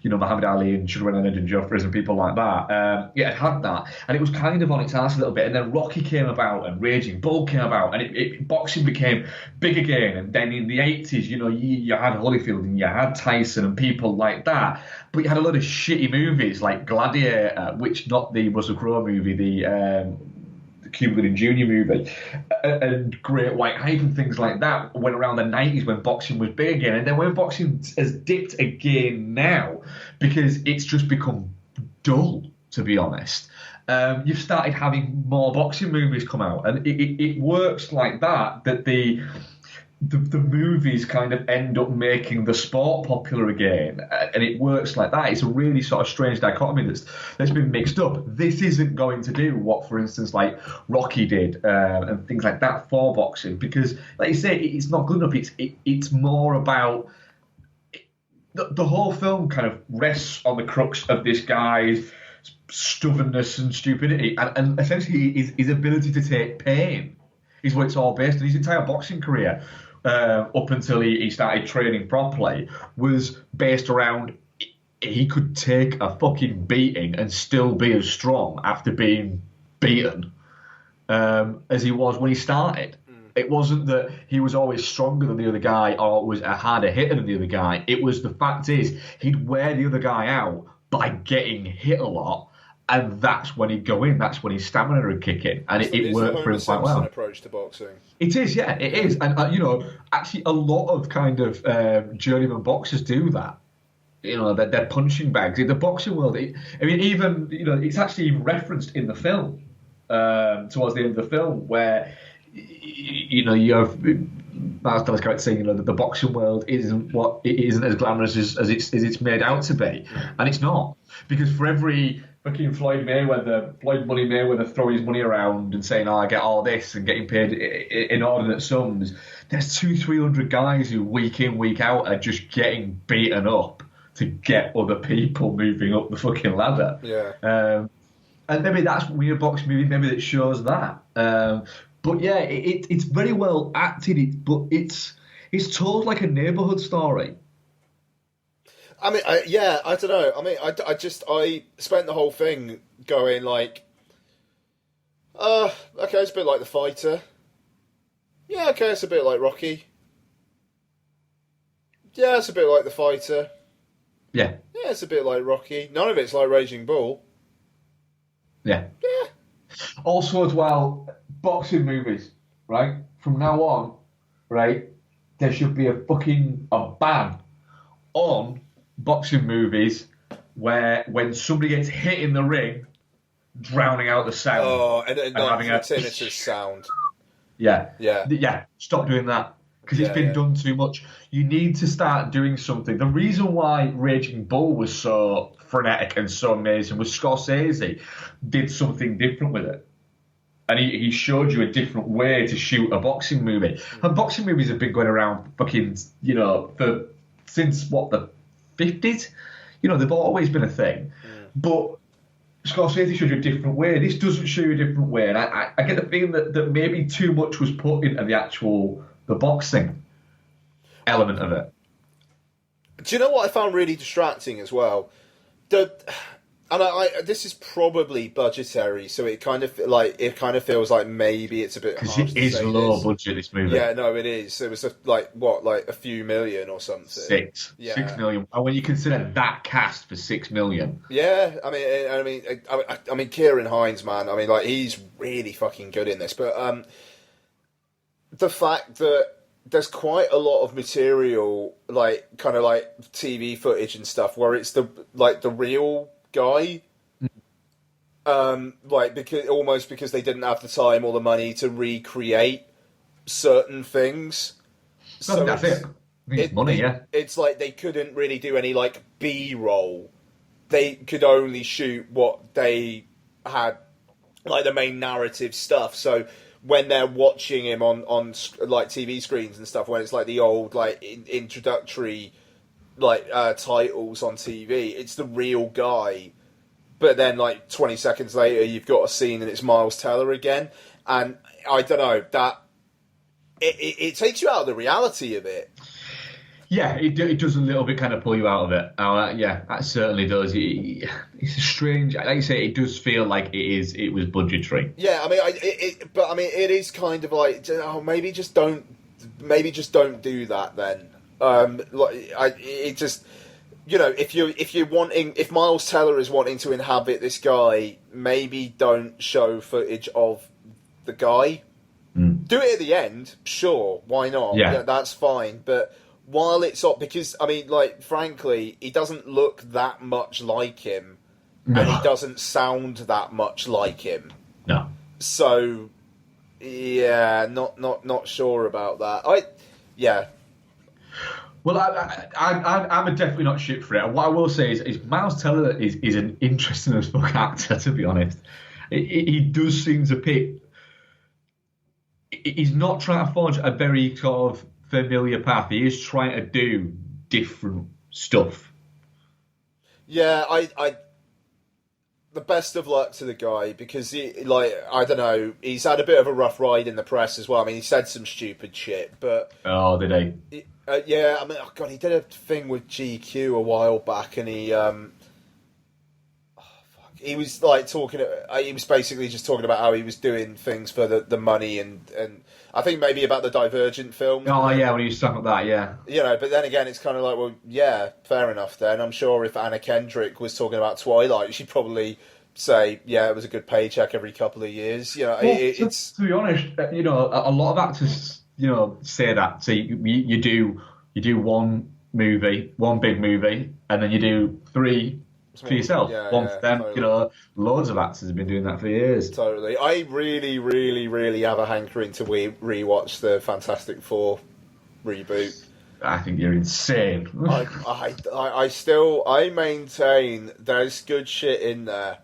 Muhammad Ali and Sugar Ray Leonard and Joffrey and people like that. It had that, and it was kind of on its arse a little bit. And then Rocky came about, and Raging Bull came about, and boxing became big again. And then in the 80s, you had Holyfield and you had Tyson and people like that. But you had a lot of shitty movies like Gladiator, which not the Russell Crowe movie, the Cuba Gooding Jr. movie, and Great White Hype and things like that went around the 90s when boxing was big again. And then when boxing has dipped again now, because it's just become dull, to be honest, you've started having more boxing movies come out. And it works like that the movies kind of end up making the sport popular again, and it works like that. It's a really sort of strange dichotomy that's been mixed up. This isn't going to do what, for instance, like Rocky did and things like that for boxing, because, like you say, it's not good enough. It's more about the whole film kind of rests on the crux of this guy's stubbornness and stupidity, and essentially his ability to take pain is what it's all based on. His entire boxing career, up until he started training properly, was based around he could take a fucking beating and still be as strong after being beaten as he was when he started. It wasn't that he was always stronger than the other guy or was a harder hitter than the other guy. It was the fact is he'd wear the other guy out by getting hit a lot, and that's when he'd go in. That's when his stamina would kick in, and it worked for him quite well. Approach to boxing. It is, yeah, it is, and actually, a lot of kind of journeyman boxers do that. They're punching bags in the boxing world. Even it's actually referenced in the film towards the end of the film where you have Miles Teller's character saying that the boxing world isn't as glamorous as it's made out to be, and it's not, because for every fucking Floyd Money Mayweather throwing his money around and saying, I get all this and getting paid inordinate sums, there's 200-300 guys who week in, week out are just getting beaten up to get other people moving up the fucking ladder. Yeah. And maybe that's when a boxing movie, maybe that shows that. But yeah, it's very well acted, but it's told like a neighbourhood story. I mean, I don't know. I mean, I spent the whole thing going like, okay, it's a bit like The Fighter. Yeah, okay, it's a bit like Rocky. Yeah, it's a bit like The Fighter. Yeah. Yeah, it's a bit like Rocky. None of it's like Raging Bull. Yeah. Yeah. Also, as well, boxing movies, right? From now on, right, there should be a ban on boxing movies where when somebody gets hit in the ring, drowning out the sound. Oh, and having a tinnitus sound. Yeah. Yeah. Yeah. Stop doing that. Because it's been done too much. You need to start doing something. The reason why Raging Bull was so frenetic and so amazing was Scorsese did something different with it. And he showed you a different way to shoot a boxing movie. And boxing movies have been going around since the 50s? They've always been a thing. But Scorsese showed you a different way. This doesn't show you a different way. And I get the feeling that maybe too much was put into the boxing element of it. Do you know what I found really distracting as well? This is probably budgetary, so it kind of feels like maybe it's a bit because it is low budget. This movie, yeah, no, it is. It was a few million or something. 6 million. And when you consider that cast for 6 million, yeah, I mean, Kieran Hines, man, I mean, like he's really fucking good in this, but the fact that there's quite a lot of material, like kind of like TV footage and stuff, where it's the real guy, because they didn't have the time or the money to recreate certain things. So that's it. It's money, yeah. It's like they couldn't really do any like B-roll. They could only shoot what they had, like the main narrative stuff. So when they're watching him on like TV screens and stuff, when it's like the old like introductory like titles on TV, it's the real guy. But then like 20 seconds later, you've got a scene and it's Miles Teller again, and I don't know, that it takes you out of the reality of it. Yeah, it does a little bit kind of pull you out of it. Yeah, that certainly does. It's strange. Like you say, it does feel like it was budgetary. Yeah, I mean, it is kind of like, maybe just don't do that then. If Miles Teller is wanting to inhabit this guy, maybe don't show footage of the guy. Do it at the end, sure, why not? Yeah, that's fine, but while it's up, because I mean, like, frankly, he doesn't look that much like him, and he doesn't sound that much like him. No. So, yeah, not sure about that. Well, I'm definitely not shit for it. And what I will say is Miles Teller is an interesting as fuck actor, to be honest. He does seem to pick. He's not trying to forge a very sort of familiar path. He is trying to do different stuff. Yeah, the best of luck to the guy, because I don't know, he's had a bit of a rough ride in the press as well. I mean, he said some stupid shit, but oh, did he? Yeah, I mean, oh god, he did a thing with GQ a while back, and he he was like talking. He was basically just talking about how he was doing things for the money, and I think maybe about the Divergent film. Oh yeah, when he was talking about that, yeah. You know, but then again, it's kind of like, well, yeah, fair enough. Then I'm sure if Anna Kendrick was talking about Twilight, she'd probably say, yeah, it was a good paycheck every couple of years. You know, Well, it's to be honest, you know, a lot of actors, you know, say that. So you do one movie, one big movie, and then you do three for yourself. One for them. Totally. You know, loads of actors have been doing that for years. Totally. I really, really, really have a hankering to rewatch the Fantastic Four reboot. I think you're insane. I maintain there's good shit in there.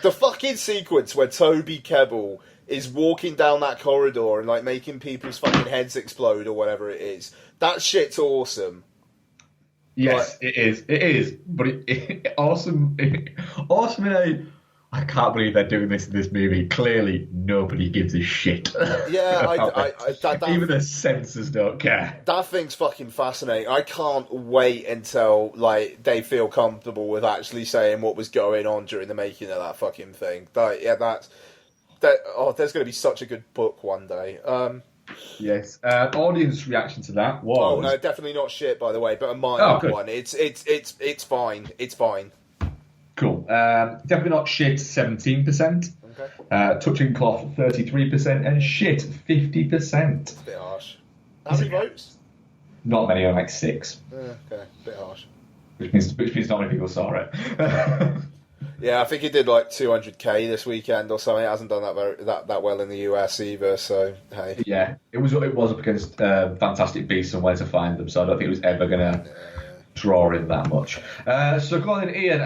The fucking sequence where Toby Kebbell is walking down that corridor and like making people's fucking heads explode or whatever it is. That shit's awesome. Yes, it is. It is, but awesome. Awesome in I can't believe they're doing this in this movie. Clearly, nobody gives a shit. Yeah, even the censors don't care. That thing's fucking fascinating. I can't wait until like they feel comfortable with actually saying what was going on during the making of that fucking thing. There's going to be such a good book one day. Yes. Audience reaction to that was... Oh, no, definitely not shit, by the way, but a mild one. It's fine. It's fine. Cool. Definitely not shit, 17%. Okay. Touching cloth, 33%. And shit, 50%. It's a bit harsh. How many votes? Not many, like 6. Okay, a bit harsh. Which means not many people saw it. Yeah, I think it did like 200k this weekend or something. It hasn't done that well in the US either. So hey, yeah, it was up against Fantastic Beasts and Where to Find Them. So I don't think it was ever gonna draw in that much. So go on then, Ian.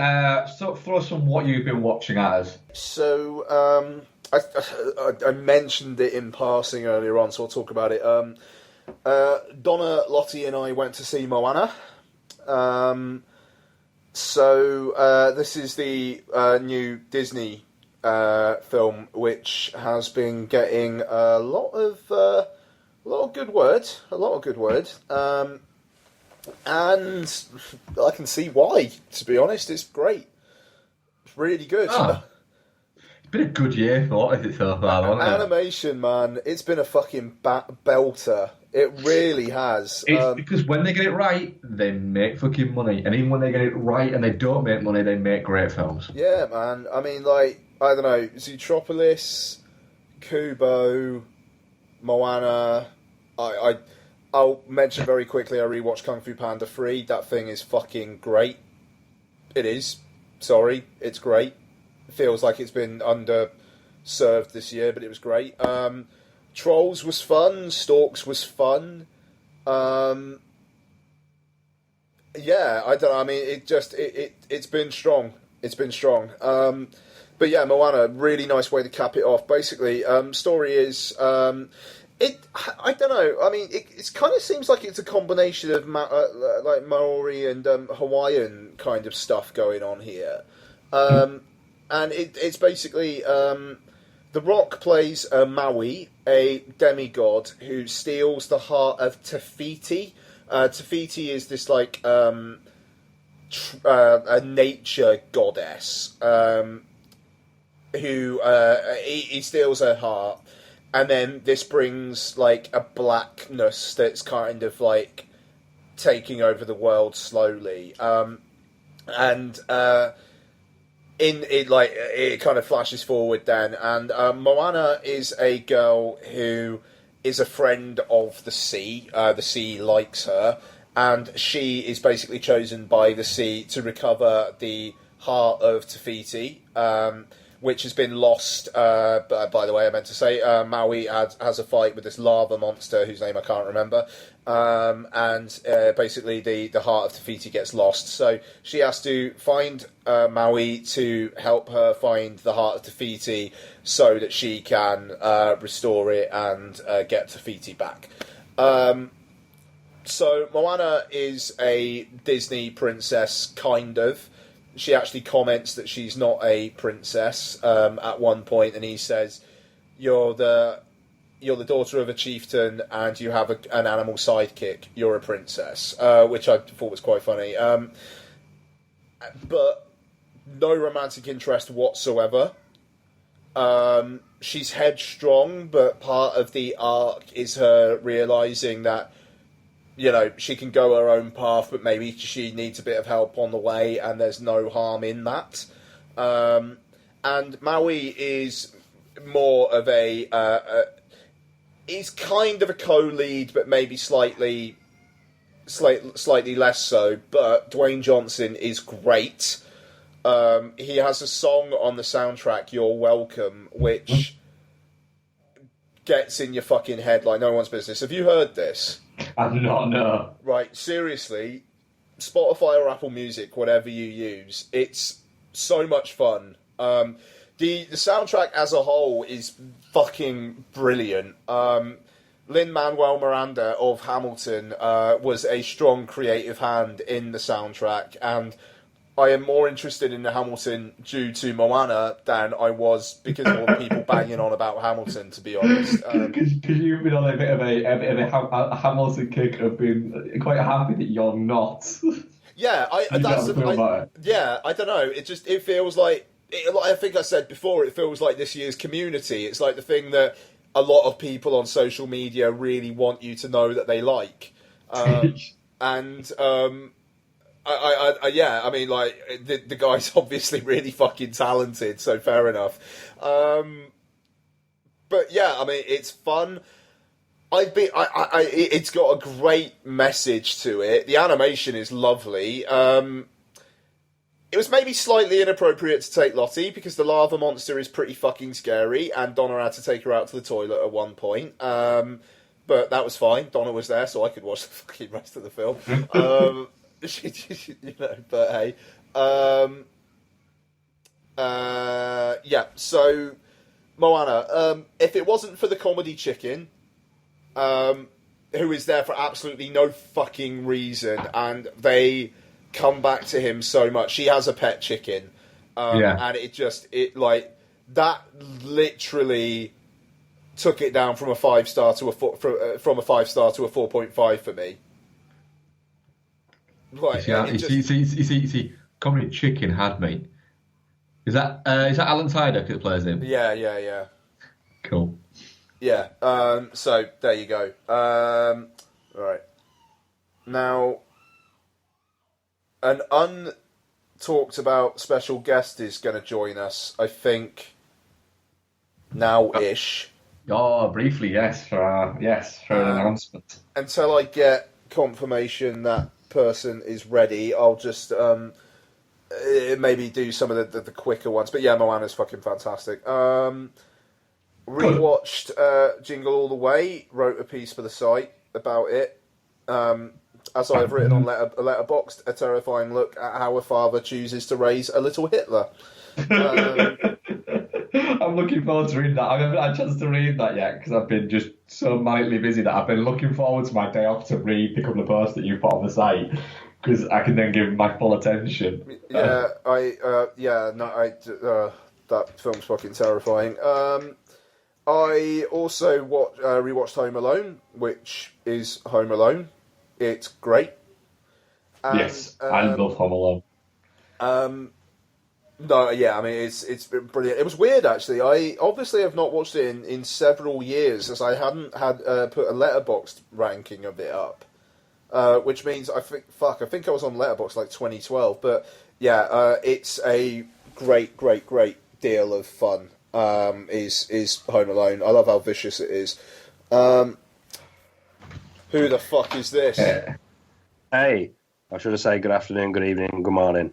So throw some what you've been watching at us. So I mentioned it in passing earlier on, so I'll talk about it. Donna, Lottie, and I went to see Moana. So this is the new Disney film, which has been getting a lot of good word, and I can see why. To be honest, it's great. It's really good. It's been a good year for what is it so far, hasn't it? Animation, man, it's been a fucking belter. It really has. It's because when they get it right, they make fucking money. And even when they get it right and they don't make money, they make great films. Yeah, man. I mean, like, I don't know, Zootropolis, Kubo, Moana. I'll mention very quickly, I rewatched Kung Fu Panda 3. That thing is fucking great. It is. Sorry, it's great. It feels like it's been underserved this year, but it was great. Trolls was fun. Storks was fun. Yeah, I don't know. I mean, it's been strong. It's been strong. But yeah, Moana, really nice way to cap it off. Basically, story is I don't know. I mean, it kind of seems like it's a combination of like Maori and Hawaiian kind of stuff going on here, and it's basically. The Rock plays Maui, a demigod who steals the heart of Tafiti. Tafiti is this like a nature goddess who he steals her heart, and then this brings like a blackness that's kind of like taking over the world slowly, it kind of flashes forward then, and Moana is a girl who is a friend of the sea. The sea likes her, and she is basically chosen by the sea to recover the heart of Tafiti, which has been lost. By the way, I meant to say Maui has a fight with this lava monster whose name I can't remember. And basically the heart of Tafiti gets lost. So she has to find Maui to help her find the heart of Tafiti so that she can restore it and get Tafiti back. So Moana is a Disney princess, kind of. She actually comments that she's not a princess at one point, and he says, you're the daughter of a chieftain and you have an animal sidekick. You're a princess, which I thought was quite funny. But no romantic interest whatsoever. She's headstrong, but part of the arc is her realising that, you know, she can go her own path, but maybe she needs a bit of help on the way, and there's no harm in that. And Maui is more of he's kind of a co-lead, but maybe slightly less so. But Dwayne Johnson is great. He has a song on the soundtrack, "You're Welcome," which gets in your fucking head like no one's business. Have you heard this? I've not, no. Right, seriously, Spotify or Apple Music, whatever you use, it's so much fun. The soundtrack as a whole is fucking brilliant. Lin-Manuel Miranda of Hamilton was a strong creative hand in the soundtrack, and I am more interested in Hamilton due to Moana than I was because of all the people banging on about Hamilton, to be honest. Because you've been on a bit of a Hamilton kick of being quite happy that you're not. Yeah, I don't know. It feels like, I think I said before, it feels like this year's Community. It's like the thing that a lot of people on social media really want you to know that they like. I mean, like, the guy's obviously really fucking talented, so fair enough. But yeah, I mean, it's fun. It's got a great message to it. The animation is lovely. It was maybe slightly inappropriate to take Lottie because the lava monster is pretty fucking scary, and Donna had to take her out to the toilet at one point. But that was fine. Donna was there, so I could watch the fucking rest of the film. You know, but hey. Yeah, so Moana. If it wasn't for the comedy chicken, who is there for absolutely no fucking reason, and they come back to him so much. She has a pet chicken, and that literally took it down from a 5-star to from a 5-star to a 4.5 for me. Right, see, comedy chicken had me. Is that Alan Tyder that plays him? Yeah. Cool. Yeah. So there you go. Right. Now, an untalked about special guest is going to join us, I think, now-ish. Oh, briefly, yes, for an announcement. Until I get confirmation that person is ready, I'll just maybe do some of the quicker ones. But yeah, Moana's fucking fantastic. Rewatched Jingle All the Way, wrote a piece for the site about it. As I've written on Letterboxd, a terrifying look at how a father chooses to raise a little Hitler. I'm looking forward to reading that. I haven't had a chance to read that yet because I've been just so manically busy that I've been looking forward to my day off to read the couple of posts that you put on the site because I can then give my full attention. Yeah, that film's fucking terrifying. I also rewatched Home Alone, which is Home Alone. It's great. And, yes, I love Home Alone. No, yeah, I mean, it's been brilliant. It was weird, actually. I obviously have not watched it in several years, as I hadn't had put a Letterboxd ranking of it up. Which means, I think I was on Letterboxd like 2012. But, yeah, it's a great deal of fun, is Home Alone. I love how vicious it is. Who the fuck is this? Hey, I should have said good afternoon, good evening, good morning.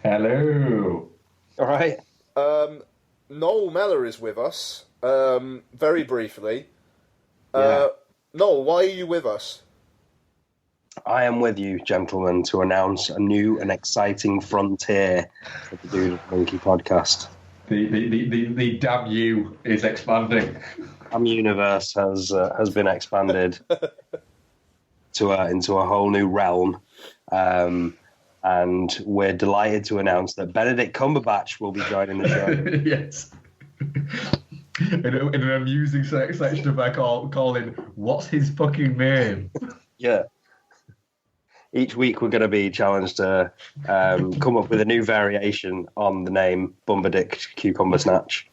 Hello. All right. Noel Mellor is with us, very briefly. Yeah. Noel, why are you with us? I am with you, gentlemen, to announce a new and exciting frontier for the Dude Monkey podcast. The damn you is expanding. Universe has been expanded into a whole new realm, and we're delighted to announce that Benedict Cumberbatch will be joining the show. Yes. In an amusing section of our calling, what's his fucking name? Yeah. Each week we're going to be challenged to come up with a new variation on the name Bumberdick Cucumber Snatch,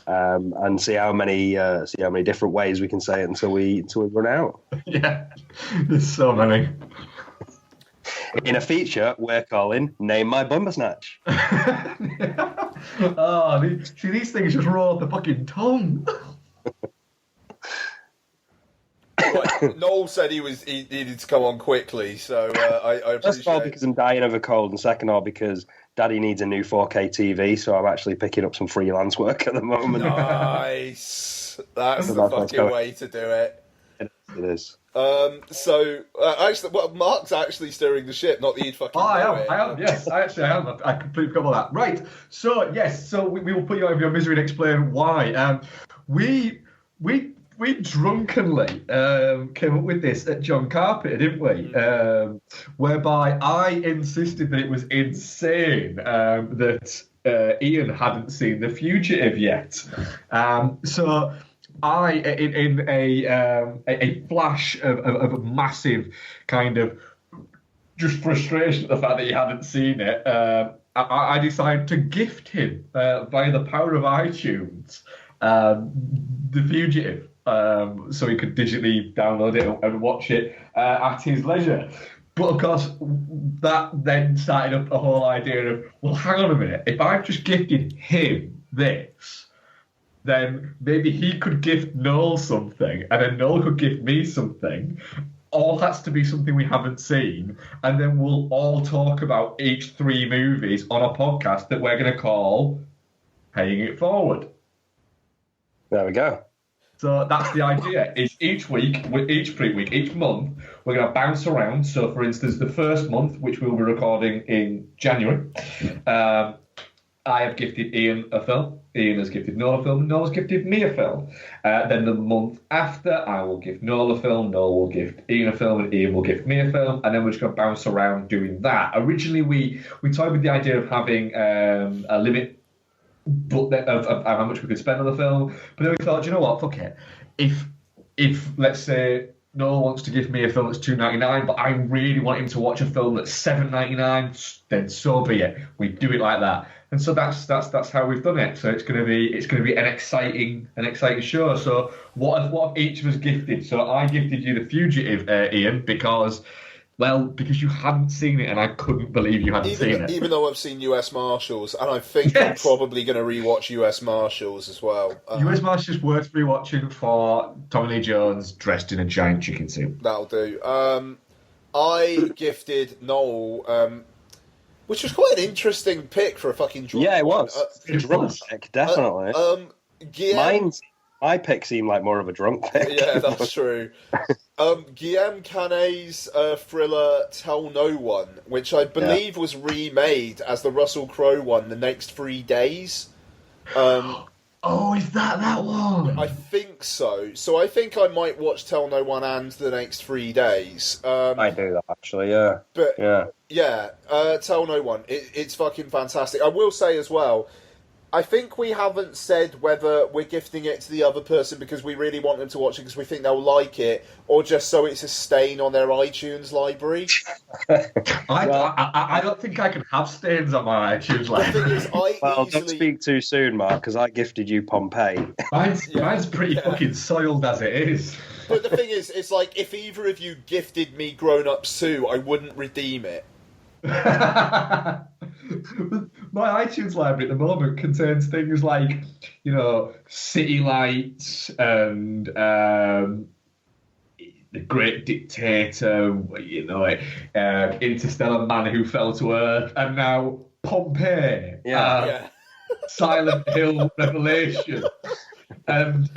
and see how many different ways we can say it until we run out. Yeah, there's so many. In a feature we're calling Name My Bumper Snatch. These things just roll off the fucking tongue. Noel said he needed to come on quickly, so I appreciate. First of all, because I'm dying of a cold, and second of all, because Daddy needs a new 4K TV, so I'm actually picking up some freelance work at the moment. Nice. That's the fucking way to do it. It is. Actually, Mark's actually steering the ship, not that you'd fucking know I am. Yes, I am. I completely forgot about that. Right. So yes. So we will put you out of your misery and explain why. We drunkenly came up with this at John Carpenter, didn't we? Whereby I insisted that it was insane that Ian hadn't seen The Fugitive yet. So I, in a flash of massive kind of just frustration at the fact that he hadn't seen it, I decided to gift him via the power of iTunes The Fugitive. So he could digitally download it and watch it at his leisure. But of course, that then started up a whole idea of, well, hang on a minute, if I've just gifted him this, then maybe he could gift Noel something, and then Noel could gift me something. All has to be something we haven't seen, and then we'll all talk about each 3 movies on a podcast that we're going to call Paying It Forward. There we go. So that's the idea, is each week, each month, we're going to bounce around. So, for instance, the first month, which we'll be recording in January, I have gifted Ian a film. Ian has gifted Noel a film, and Noel's gifted me a film. Then the month after, I will gift Noel a film, Noel will gift Ian a film, and Ian will gift me a film, and then we're just going to bounce around doing that. Originally, we toyed with the idea of having a limit of how much we could spend on the film, but then we thought, you know what, fuck it. If let's say Noel wants to give me a film that's $2.99, but I really want him to watch a film that's $7.99, then so be it. We do it like that, and so that's how we've done it. So it's going to be an exciting show. So what have each of us gifted? So I gifted you The Fugitive, Ian, because you hadn't seen it, and I couldn't believe you hadn't seen it. Even though I've seen US Marshals, and I think I'm probably going to rewatch US Marshals as well. US Marshals worth rewatching for Tommy Lee Jones dressed in a giant chicken suit. That'll do. I gifted Noel, which was quite an interesting pick for a fucking drunk. Yeah, it was. Drunk pick, definitely. My pick seemed like more of a drunk pick. Yeah, that's true. Guillaume Canet's thriller Tell No One, which I believe was remade as the Russell Crowe one, The Next 3 Days. Is that one? I think so. So I think I might watch Tell No One and The Next 3 Days. I do that, actually, yeah. But, Tell No One. It's fucking fantastic. I will say as well, I think we haven't said whether we're gifting it to the other person because we really want them to watch it because we think they'll like it, or just so it's a stain on their iTunes library. I don't think I can have stains on my iTunes library. Don't speak too soon, Mark, because I gifted you Pompeii. Mine's pretty fucking soiled as it is. But the thing is, it's like, if either of you gifted me Grown Up Sue, I wouldn't redeem it. My iTunes library at the moment contains things like, City Lights and The Great Dictator, Interstellar Man Who Fell to Earth, and now Pompeii, Silent Hill Revelation, and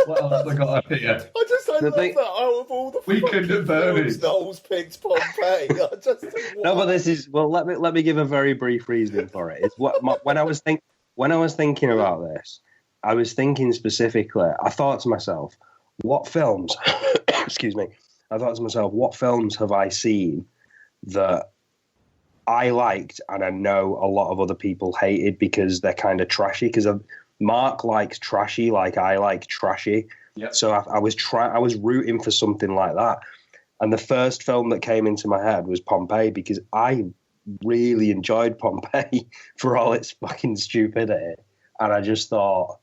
what else have I got up here? I love that out of all the Weekend at Bernie's, Noel's picked Pompeii. But this is let me give a very brief reasoning for it. It's when I was thinking about this, I was thinking specifically. I thought to myself, what films? Excuse me. I thought to myself, what films have I seen that I liked and I know a lot of other people hated because they're kind of trashy? Because Mark likes trashy, like I like trashy. Yep. So I was rooting for something like that, And the first film that came into my head was Pompeii, because I really enjoyed Pompeii for all its fucking stupidity. And I just thought,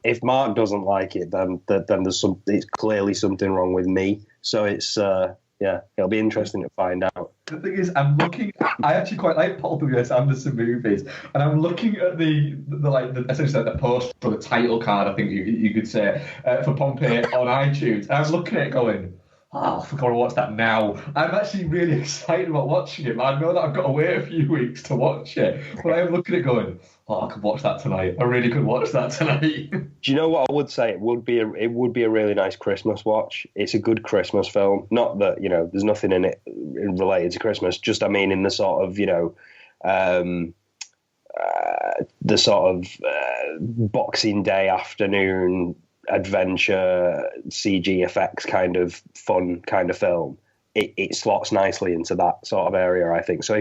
if Mark doesn't like it, then it's clearly something wrong with me. So it's it'll be interesting to find out. The thing is, I actually quite like Paul W.S. Anderson movies, and I'm looking at the essentially the poster or the title card, I think you could say, for Pompeii on iTunes. And I'm looking at it going, oh, fuck, I want to watch that now. I'm actually really excited about watching it, but I know that I've got to wait a few weeks to watch it. But I am looking at it going, oh, I could watch that tonight. I really could watch that tonight. Do you know what I would say? It would be a really nice Christmas watch. It's a good Christmas film. Not that, there's nothing in it related to Christmas. Just, I mean, in the sort of, the sort of Boxing Day afternoon adventure CG effects kind of fun kind of film. It slots nicely into that sort of area, I think. So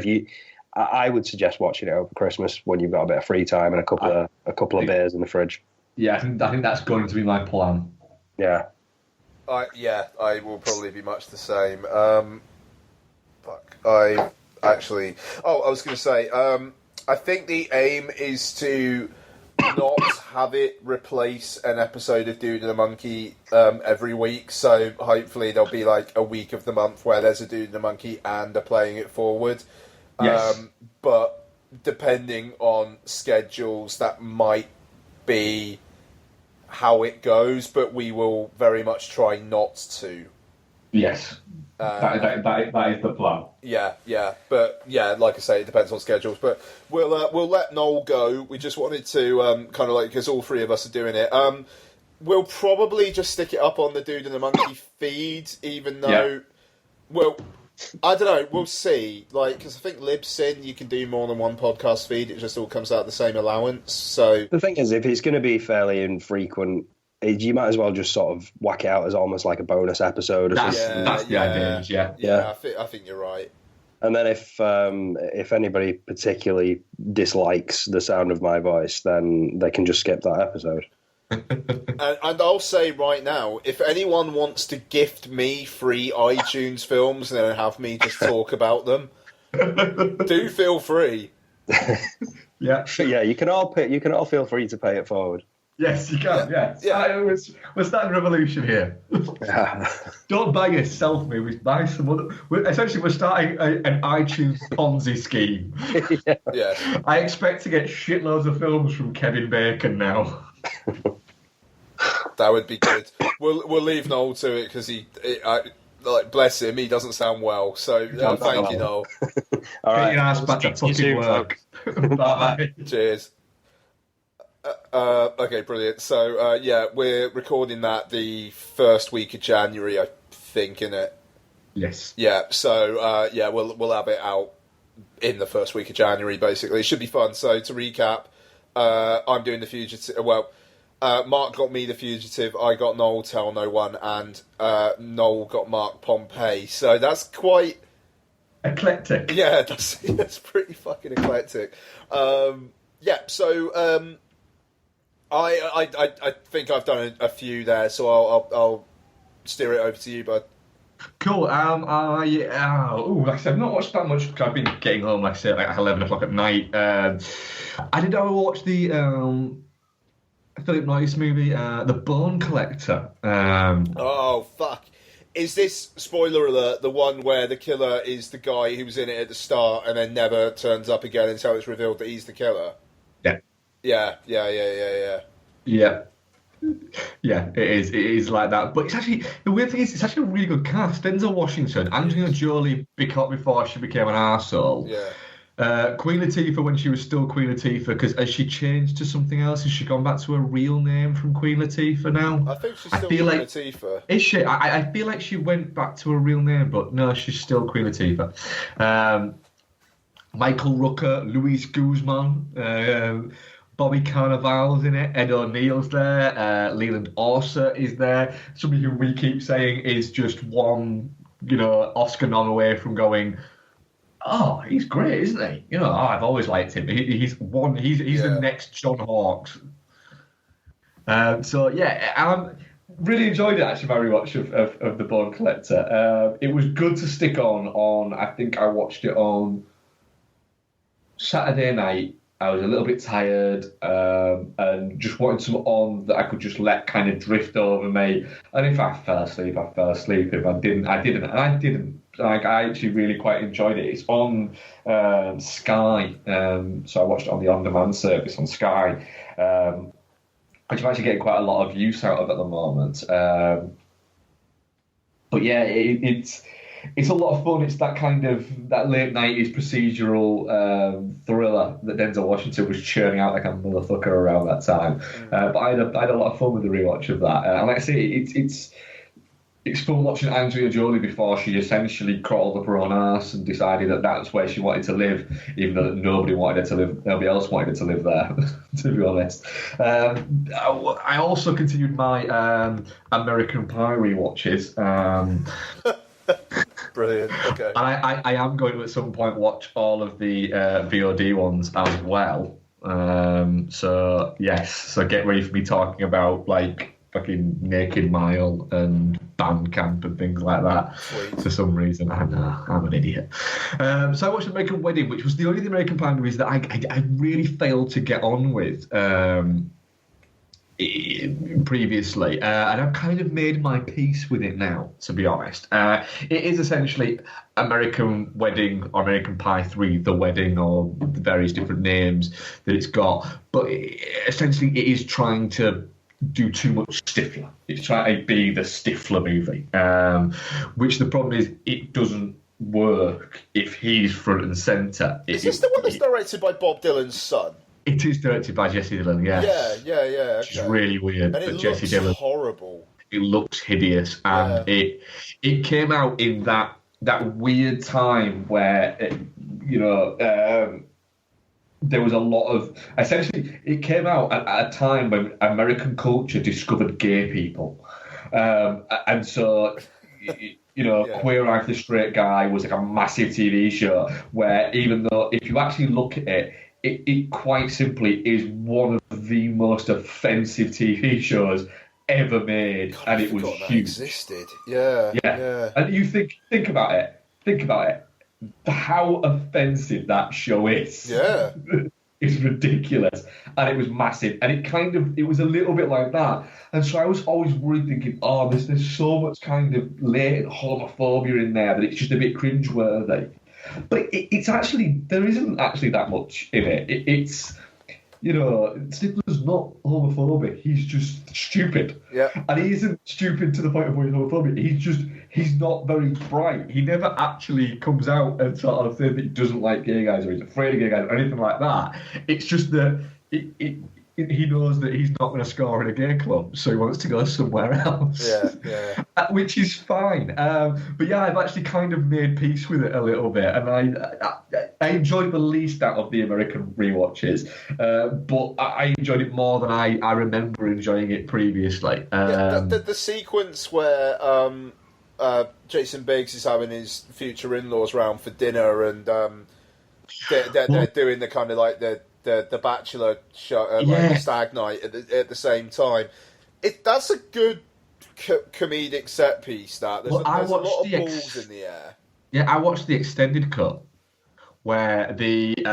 I would suggest watching it over Christmas when you've got a bit of free time and a couple of beers in the fridge. Yeah, I think that's going to be my plan. Yeah. I will probably be much the same. I was going to say, I think the aim is to not have it replace an episode of Dude and the Monkey every week. So hopefully there'll be like a week of the month where there's a Dude and the Monkey and they're playing it forward. Yes. But depending on schedules, that might be how it goes, but we will very much try not to. Yes. That is the plan. Yeah. But yeah, like I say, it depends on schedules. But we'll let Noel go. We just wanted to kind of like, because all three of us are doing it. We'll probably just stick it up on the Dude and the Monkey feed, even though, well, I don't know. We'll see. Like, because I think Libsyn, you can do more than one podcast feed. It just all comes out the same allowance. So the thing is, if it's going to be fairly infrequent, you might as well just sort of whack it out as almost like a bonus episode or something. That's the idea. Yeah. I think you're right. And then if anybody particularly dislikes the sound of my voice, then they can just skip that episode. And I'll say right now, if anyone wants to gift me free iTunes films and then have me just talk about them, do feel free. Yeah, you can all feel free to pay it forward. Yes, you can. Yeah. We're starting a revolution here. Don't buy yourself movies. Buy some other. We're starting an iTunes Ponzi scheme. Yeah. I expect to get shitloads of films from Kevin Bacon now. That would be good. We'll leave Noel to it because bless him, he doesn't sound well. So thank you, Noel. All right, get your ass back to fucking work. Bye. Cheers. Okay, brilliant. So we're recording that the first week of January, I think, innit? Yes. Yeah. So we'll have it out in the first week of January. Basically, it should be fun. So to recap, I'm doing The Fugitive. Well, Mark got me The Fugitive. I got Noel Tell No One, and Noel got Mark Pompeii. So that's quite eclectic. Yeah, that's pretty fucking eclectic. So I think I've done a few there, so I'll steer it over to you, bud. Cool. Like I said, I've not watched that much because I've been getting home, like I said, like 11 o'clock at night. I did watch the Philip Noyce movie, The Bone Collector. Oh, fuck. Is this, spoiler alert, the one where the killer is the guy who was in it at the start and then never turns up again until it's revealed that he's the killer? Yeah. Yeah. Yeah, it is. It is like that. But it's actually, the weird thing is, it's actually a really good cast. Denzel Washington, Angelina Jolie, before she became an arsehole. Yeah. Queen Latifah when she was still Queen Latifah, because has she changed to something else? Has she gone back to her real name from Queen Latifah now? I think she's still Queen Latifah. Is she? I feel like she went back to her real name, but no, she's still Queen Latifah. Michael Rooker, Luis Guzman, Bobby Cannavale's in it, Ed O'Neill's there, Leland Orser is there. Somebody who we keep saying is just one, Oscar nom away from going, oh, he's great, isn't he? I've always liked him. He's the next John Hawkes. really enjoyed it actually. My rewatch of the Bone Collector. It was good to stick on. I think I watched it on Saturday night. I was a little bit tired and just wanted some on that I could just let kind of drift over me. And if I fell asleep, I fell asleep. If I didn't, I didn't. And I didn't. Like, I actually really quite enjoyed it. It's on Sky, so I watched it on the on-demand service on Sky, which I'm actually getting quite a lot of use out of at the moment. But yeah, it's a lot of fun. It's that kind of that late '90s procedural thriller that Denzel Washington was churning out like a motherfucker around that time. But I had a lot of fun with the rewatch of that. And like I say, it's fun watching Angelina Jolie before she essentially crawled up her own arse and decided that that's where she wanted to live, even though nobody wanted her to live. Nobody else wanted her to live there, to be honest. I also continued my American Pie rewatches. Brilliant. Okay. And I am going to at some point watch all of the VOD ones as well. So yes, so get ready for me talking about like fucking Naked Mile and Bandcamp and things like that. Sweet. For some reason, I know I'm an idiot. So I watched American Wedding, which was the only of the American Pie movies that I really failed to get on with. Previously, and I've kind of made my peace with it now, to be honest. It is essentially American Wedding or American Pie 3, The Wedding, or the various different names that it's got, but essentially it is trying to do too much Stifler. It's trying to be the Stifler movie, which the problem is it doesn't work if he's front and centre. Is this the one that's directed by Bob Dylan's son? It is directed by Jesse Dillon, yes. Yeah. Okay. Which is really weird. And it but Jesse looks Dillon, horrible. it looks hideous, and it came out in that weird time where there was a lot of essentially it came out at a time when American culture discovered gay people, and so. Queer Eye for the Straight Guy was like a massive TV show where even though if you actually look at it, it quite simply is one of the most offensive TV shows ever made, God, and it was that huge. Existed. Yeah. And you think about it. How offensive that show is. Yeah. It's ridiculous, and it was massive, and it was a little bit like that, and so I was always worried, thinking, oh, there's so much kind of latent homophobia in there that it's just a bit cringeworthy. But it's actually, there isn't actually that much in it. It's, Stifler's not homophobic. He's just stupid. Yeah. And he isn't stupid to the point of being homophobic. He's not very bright. He never actually comes out and sort of says that he doesn't like gay guys or he's afraid of gay guys or anything like that. It's just that he knows that he's not going to score in a gay club, so he wants to go somewhere else. Yeah. Which is fine. But yeah, I've actually kind of made peace with it a little bit, and I enjoyed it the least out of the American rewatches, but I enjoyed it more than I remember enjoying it previously. The sequence where Jason Biggs is having his future in-laws round for dinner, and they're doing the kind of like the Bachelor show, like the Stag Night at the same time. That's a good comedic set piece. There's a lot of balls in the air. Yeah, I watched the extended cut where the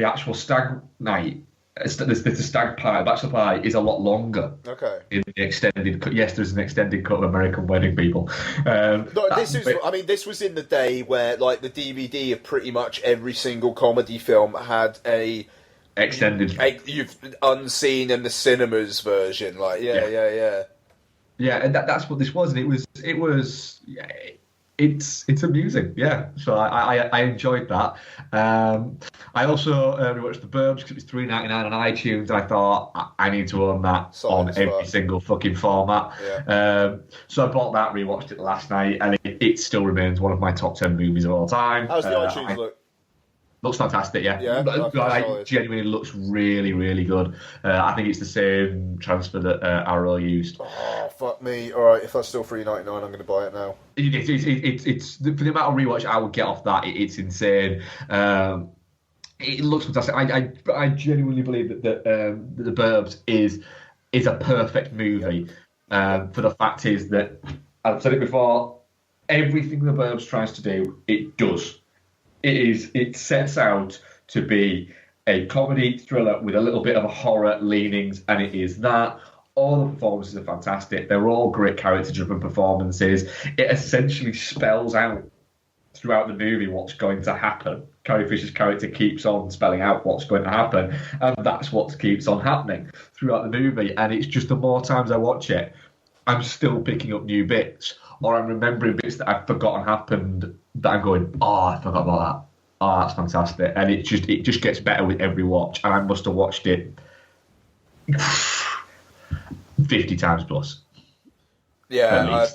actual Stag Night, the Stag Pie, Bachelor Pie, is a lot longer. Okay. In the extended cut, yes, there's an extended cut of American Wedding, people. This was in the day where like the DVD of pretty much every single comedy film had a extended, you've unseen in the cinemas version. Like yeah, and that's what this was, and it's amusing, yeah. So I enjoyed that. I also rewatched The Burbs because it was $3.99 on iTunes, and I thought I need to own that on every single fucking format. Yeah. So I bought that, rewatched it last night, and it still remains one of my top 10 movies of all time. How's the iTunes look? Looks fantastic, yeah. Yeah, genuinely looks really, really good. I think it's the same transfer that Arrow used. Oh, fuck me. All right, if that's still $3.99, I'm going to buy it now. It's for the amount of rewatch I would get off that, it's insane. It looks fantastic. I genuinely believe that The Burbs is a perfect movie For the fact is that, I've said it before, everything the Burbs tries to do, it does. It sets out to be a comedy thriller with a little bit of a horror leanings, and it is that. All the performances are fantastic. They're all great character-driven performances. It essentially spells out throughout the movie what's going to happen. Carrie Fisher's character keeps on spelling out what's going to happen, and that's what keeps on happening throughout the movie. And it's just the more times I watch it, I'm still picking up new bits, or I'm remembering bits that I've forgotten happened that I'm going, oh, I forgot about that. Oh, that's fantastic. And it just gets better with every watch. And I must have watched it 50 times plus. Yeah,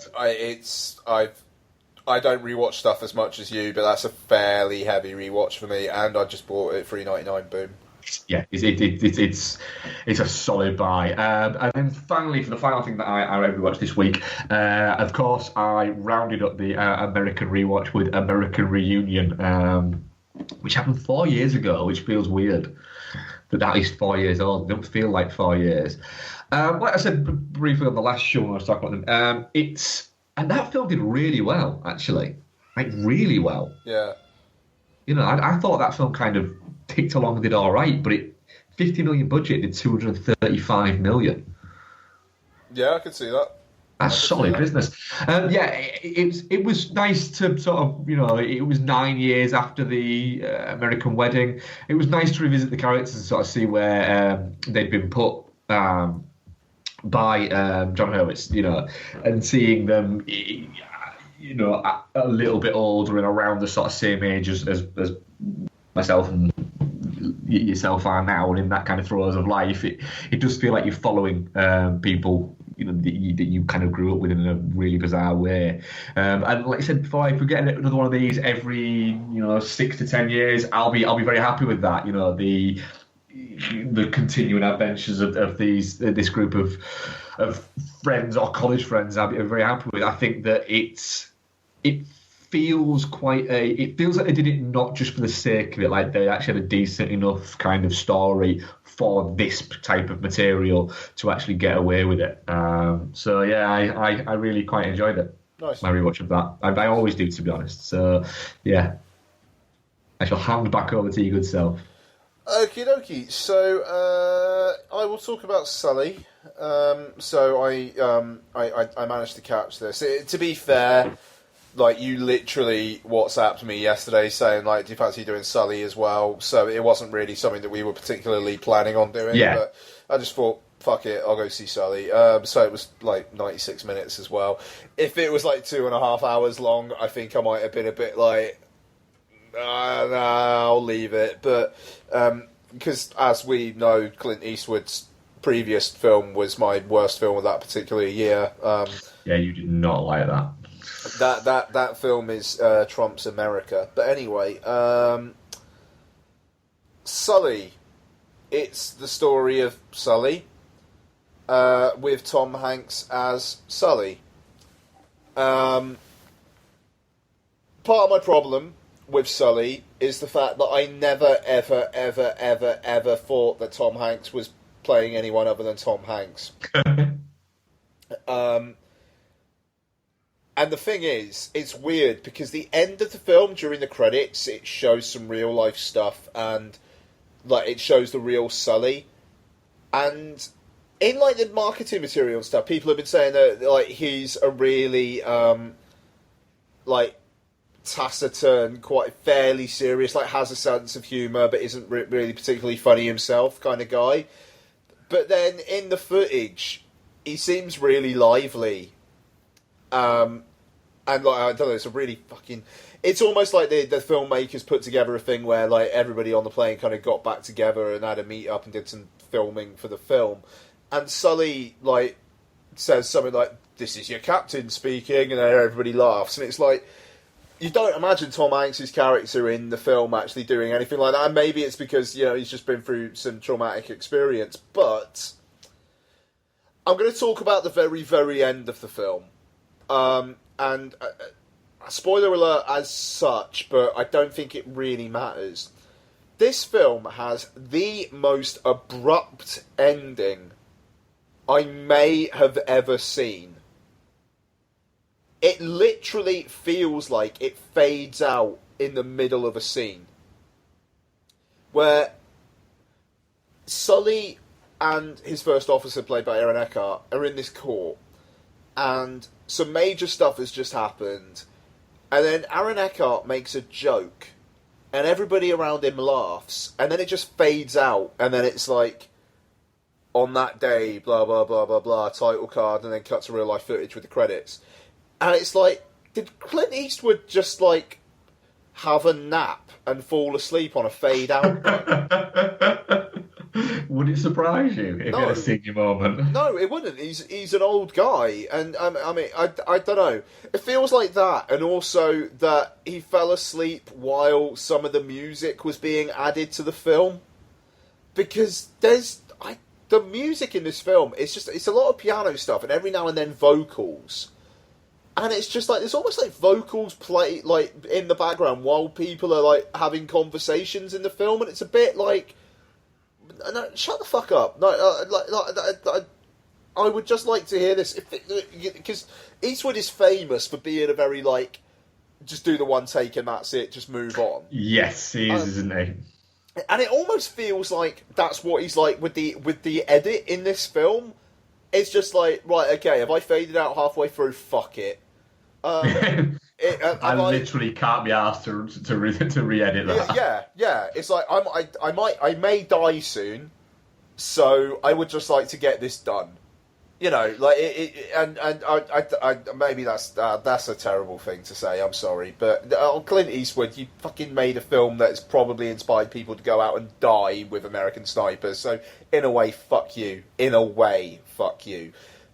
I don't rewatch stuff as much as you, but that's a fairly heavy rewatch for me, and I just bought it $3.99. Boom. Yeah, it's a solid buy. And then finally, for the final thing that I rewatched this week, of course, I rounded up the American rewatch with American Reunion, which happened 4 years ago, which feels weird that is 4 years old. It don't feel like 4 years. Like I said briefly on the last show when I was talking about them, and that film did really well, actually, like really well. Yeah. You know, I thought that film kind of ticked along and did all right, but it 50 million budget did 235 million. Yeah, I could see that. That's solid business. It was nice to sort of, you know, it was 9 years after the American Wedding. It was nice to revisit the characters and sort of see where they'd been put by John Hurwitz, you know, and seeing them, you know, a little bit older and around the sort of same age as myself and yourself are now, and in that kind of throes of life, it does feel like you're following people, you know, that you kind of grew up with in a really bizarre way. And like I said before, if we get another one of these every 6 to 10 years, I'll be very happy with that. You know, the continuing adventures of this group of friends or college friends, I'll be very happy with. I think that it feels like they did it not just for the sake of it, like they actually had a decent enough kind of story for this type of material to actually get away with it. So yeah, I really quite enjoyed it. Nice. My rewatch of that. I always do, to be honest. So yeah, I shall hand back over to your good self. Okie dokie. So I will talk about Sully. So I managed to catch this. To be fair, like, you literally WhatsApped me yesterday saying, like, do you fancy doing Sully as well? So it wasn't really something that we were particularly planning on doing. Yeah. But I just thought, fuck it, I'll go see Sully. So it was like 96 minutes as well. If it was like 2.5 hours long, I think I might have been a bit like, no, I'll leave it. But because, as we know, Clint Eastwood's previous film was my worst film of that particular year. Yeah, you did not like that. That film is Trump's America. But anyway, Sully. It's the story of Sully with Tom Hanks as Sully. Part of my problem with Sully is the fact that I never, ever, ever, ever, ever thought that Tom Hanks was playing anyone other than Tom Hanks. And the thing is, it's weird because the end of the film, during the credits, it shows some real life stuff and like it shows the real Sully. And in like the marketing material and stuff, people have been saying that like he's a really like taciturn, quite fairly serious, like has a sense of humour but isn't really particularly funny himself kind of guy. But then in the footage, he seems really lively. And like, I don't know, it's a really fucking... It's almost like the filmmakers put together a thing where like everybody on the plane kind of got back together and had a meet up and did some filming for the film. And Sully like says something like, "This is your captain speaking," and then everybody laughs. And it's like, you don't imagine Tom Hanks' character in the film actually doing anything like that. And maybe it's because, you know, he's just been through some traumatic experience. But I'm going to talk about the very, very end of the film. And spoiler alert as such, but I don't think it really matters. This film has the most abrupt ending I may have ever seen. It literally feels like it fades out in the middle of a scene. Where Sully and his first officer, played by Aaron Eckhart, are in this court. And some major stuff has just happened. And then Aaron Eckhart makes a joke. And everybody around him laughs. And then it just fades out. And then it's like, on that day, blah, blah, blah, blah, blah, title card. And then cut to real life footage with the credits. And it's like, did Clint Eastwood just, like, have a nap and fall asleep on a fade-out button? Would it surprise you if he had a singing moment? No, it wouldn't. He's an old guy. And, I mean, I don't know. It feels like that. And also that he fell asleep while some of the music was being added to the film. Because the music in this film, it's a lot of piano stuff and every now and then vocals. And it's just like, there's almost like vocals play like in the background while people are like having conversations in the film, and it's a bit like, no, shut the fuck up. No, I would just like to hear this, because Eastwood is famous for being a very like, just do the one take and that's it, just move on. Yes, he is, isn't he? And it almost feels like that's what he's like with the edit in this film. It's just like, right, okay, have I faded out halfway through? Fuck it. I literally can't be asked to re-edit that. Yeah. It's like I may die soon, so I would just like to get this done. You know, like I maybe that's a terrible thing to say. I'm sorry, but Clint Eastwood, you fucking made a film that's probably inspired people to go out and die with American snipers. So in a way, fuck you.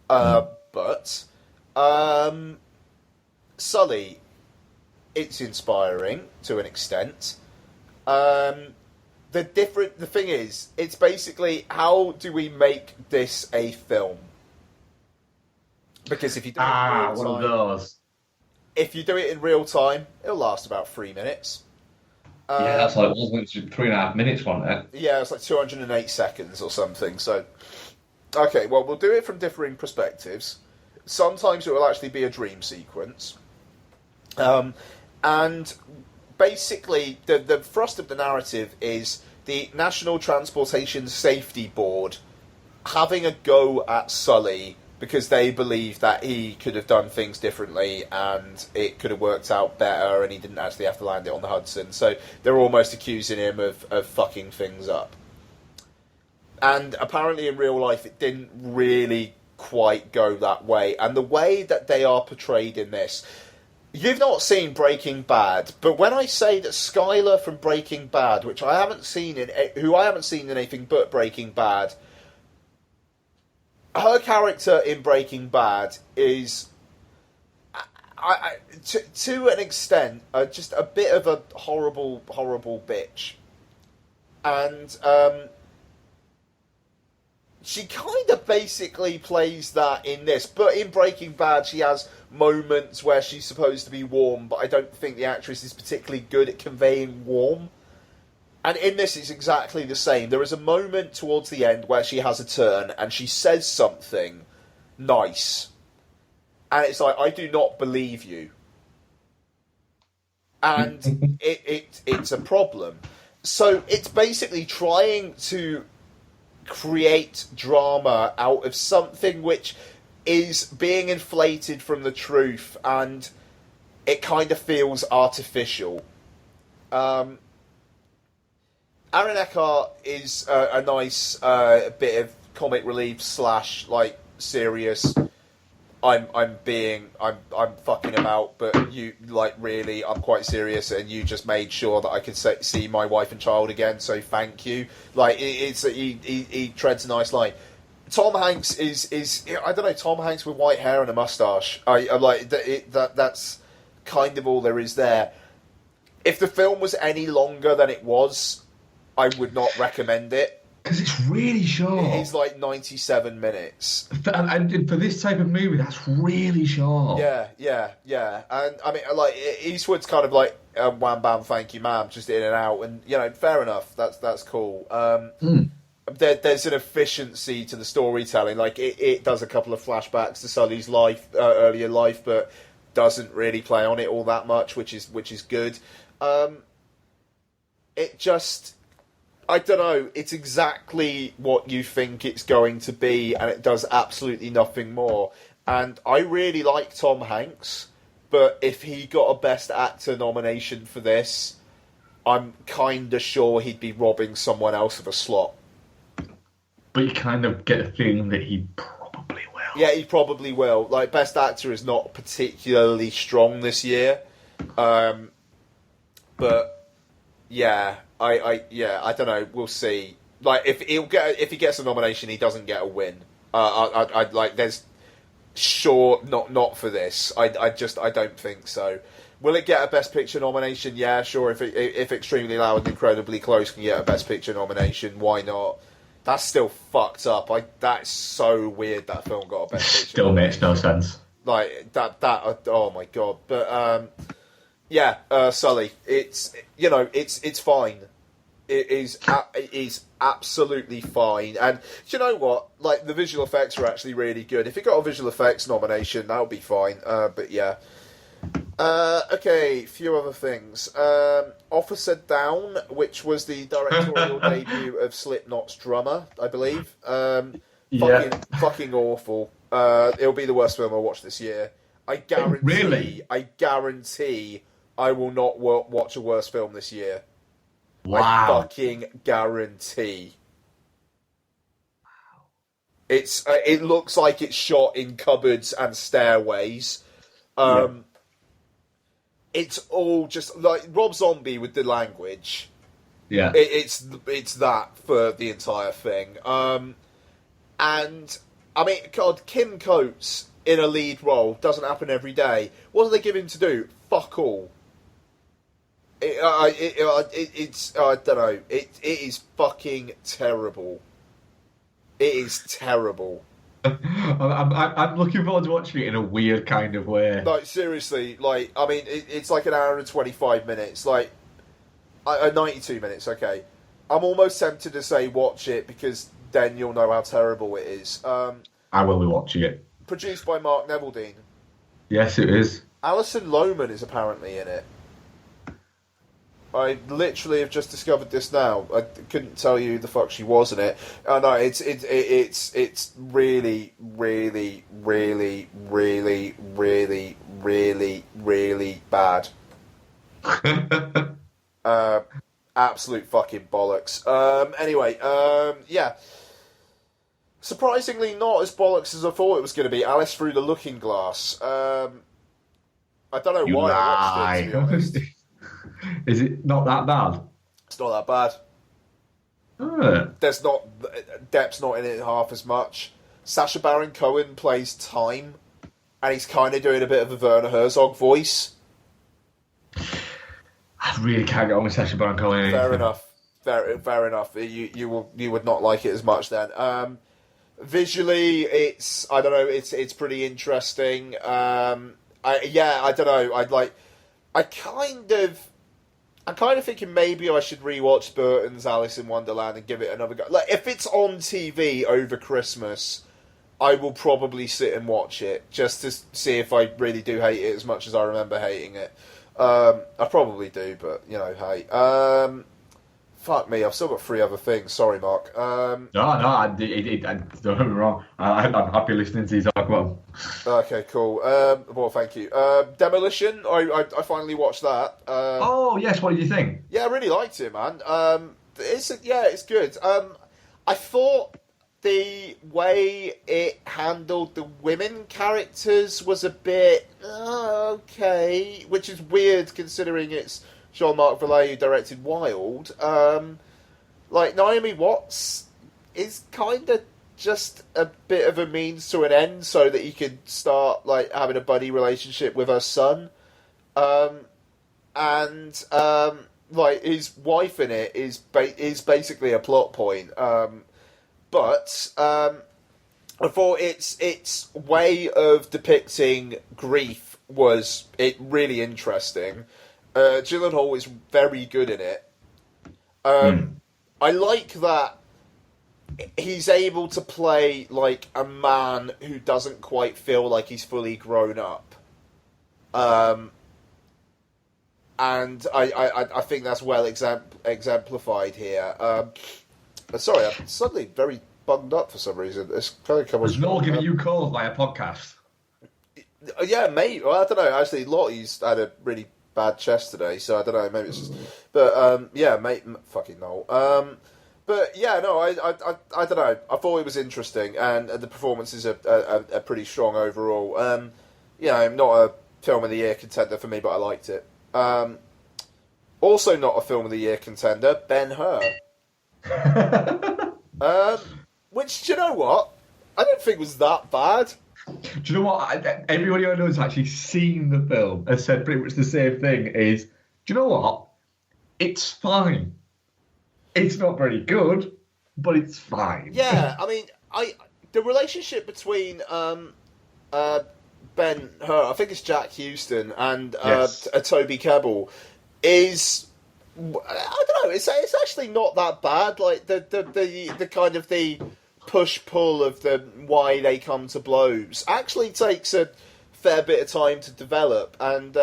But Sully, it's inspiring to an extent. The thing is, it's basically, how do we make this a film? Because if you do it in real time, one of those. If you do it in real time, it'll last about 3 minutes. Yeah, that's like, wasn't it 3.5 minutes, wasn't it? Yeah, it's like 208 seconds or something. So, okay, well, we'll do it from differing perspectives. Sometimes it will actually be a dream sequence. And basically, the thrust of the narrative is the National Transportation Safety Board having a go at Sully because they believe that he could have done things differently and it could have worked out better and he didn't actually have to land it on the Hudson. So they're almost accusing him of fucking things up. And apparently in real life it didn't really quite go that way. And the way that they are portrayed in this... You've not seen Breaking Bad, but when I say that Skylar from Breaking Bad, who I haven't seen in anything but Breaking Bad, her character in Breaking Bad is, to an extent, just a bit of a horrible, horrible bitch. And she kind of basically plays that in this, but in Breaking Bad she has moments where she's supposed to be warm, but I don't think the actress is particularly good at conveying warm. And in this it's exactly the same. There is a moment towards the end where she has a turn and she says something nice. And it's like, I do not believe you. And it's a problem. So it's basically trying to create drama out of something which is being inflated from the truth, and it kind of feels artificial. Aaron Eckhart is a nice bit of comic relief / like serious. I'm fucking about, but you, like, really, I'm quite serious, and you just made sure that I could see my wife and child again, so thank you. Like, he treads a nice line. Tom Hanks is I don't know, Tom Hanks with white hair and a moustache. I like that's kind of all there is there. If the film was any longer than it was, I would not recommend it. Because it's really short. It is like 97 minutes. And for this type of movie, that's really short. Yeah. And, I mean, like, Eastwood's kind of like, wham, bam, thank you, ma'am, just in and out. And, you know, fair enough. That's cool. there's an efficiency to the storytelling. Like it does a couple of flashbacks to Sully's life, earlier life, but doesn't really play on it all that much, which is good. It just, I don't know. It's exactly what you think it's going to be, and it does absolutely nothing more. And I really like Tom Hanks, but if he got a Best Actor nomination for this, I'm kind of sure he'd be robbing someone else of a slot. But you kind of get a feeling that he probably will. Yeah, he probably will. Like, Best Actor is not particularly strong this year. But, yeah, I don't know. We'll see. Like, if he gets a nomination, he doesn't get a win. There's not for this. I don't think so. Will it get a Best Picture nomination? Yeah, sure. If Extremely Loud and Incredibly Close can get a Best Picture nomination, why not? That's still fucked up. That's so weird that film got a Best Picture. Still makes no sense. Like that. Oh my god. But Sully. It's fine. It is absolutely fine. And do you know what? Like, the visual effects are actually really good. If it got a visual effects nomination, that would be fine. But yeah. Okay, few other things. Officer Down, which was the directorial debut of Slipknot's drummer, I believe. Fucking awful. It'll be the worst film I'll watch this year. I guarantee I will not watch a worse film this year. Wow. I fucking guarantee. It looks like it's shot in cupboards and stairways. It's all just like Rob Zombie with the language. Yeah, it's that for the entire thing. And I mean, God, Kim Coates in a lead role doesn't happen every day. What do they give him to do? Fuck all. I don't know. It is fucking terrible. It is terrible. I'm looking forward to watching it in a weird kind of way. Like, seriously, like, I mean, it's like an hour and 25 minutes, like, 92 minutes, okay. I'm almost tempted to say watch it, because then you'll know how terrible it is. I will be watching it. Produced by Mark Neveldine. Yes, it is. Alison Lohman is apparently in it. I literally have just discovered this now. I couldn't tell you who the fuck she was in it. No, it's really, really, really, really, really, really, really bad. Absolute fucking bollocks. Anyway, yeah. Surprisingly, not as bollocks as I thought it was going to be. Alice Through the Looking Glass. I don't know why I watched it, to be honest. Is it not that bad? It's not that bad. Depp's not in it half as much. Sacha Baron Cohen plays Time, and he's kind of doing a bit of a Werner Herzog voice. I really can't get on with Sacha Baron Cohen. Fair enough. Fair enough. You would not like it as much then. Visually, it's pretty interesting. I don't know. I'm kind of thinking maybe I should rewatch Burton's Alice in Wonderland and give it another go. Like, if it's on TV over Christmas, I will probably sit and watch it just to see if I really do hate it as much as I remember hating it. I probably do, but hey. Fuck me, I've still got 3 other things. Sorry, Mark. No, don't get me wrong. I'm happy listening to you talk about them. Okay, cool. Well, thank you. Demolition, I finally watched that. Oh, yes, what did you think? Yeah, I really liked it, man. It's good. I thought the way it handled the women characters was a bit okay, which is weird considering it's Jean-Marc Vallée, who directed Wild. Like, Naomi Watts is kind of just a bit of a means to an end so that he could start, like, having a buddy relationship with her son. Like, his wife in it is basically a plot point. But I thought its way of depicting grief was really interesting. Gyllenhaal is very good in it. I like that he's able to play like a man who doesn't quite feel like he's fully grown up. And I think that's well exemplified here. Sorry, I'm suddenly very bunged up for some reason. It's kind of Was Noel giving you calls via podcast? Yeah, mate. Well, I don't know. Actually, Lottie's had a really bad chest today, so I don't know. Maybe it's just. But yeah, mate. Fucking Noel. But yeah, no, I don't know. I thought it was interesting, and the performances are pretty strong overall. You know, not a film of the year contender for me, but I liked it. Also, not a film of the year contender, Ben-Hur. Which, do you know what? I don't think was that bad. Do you know what? Everybody I know has actually seen the film has said pretty much the same thing. Is, do you know what? It's fine. It's not very good, but it's fine. Yeah, I mean, the relationship between Ben-Hur, I think it's Jack Houston, and Yes. Toby Kebbell is, I don't know, it's actually not that bad. Like the kind of the push-pull of the why they come to blows actually takes a fair bit of time to develop, and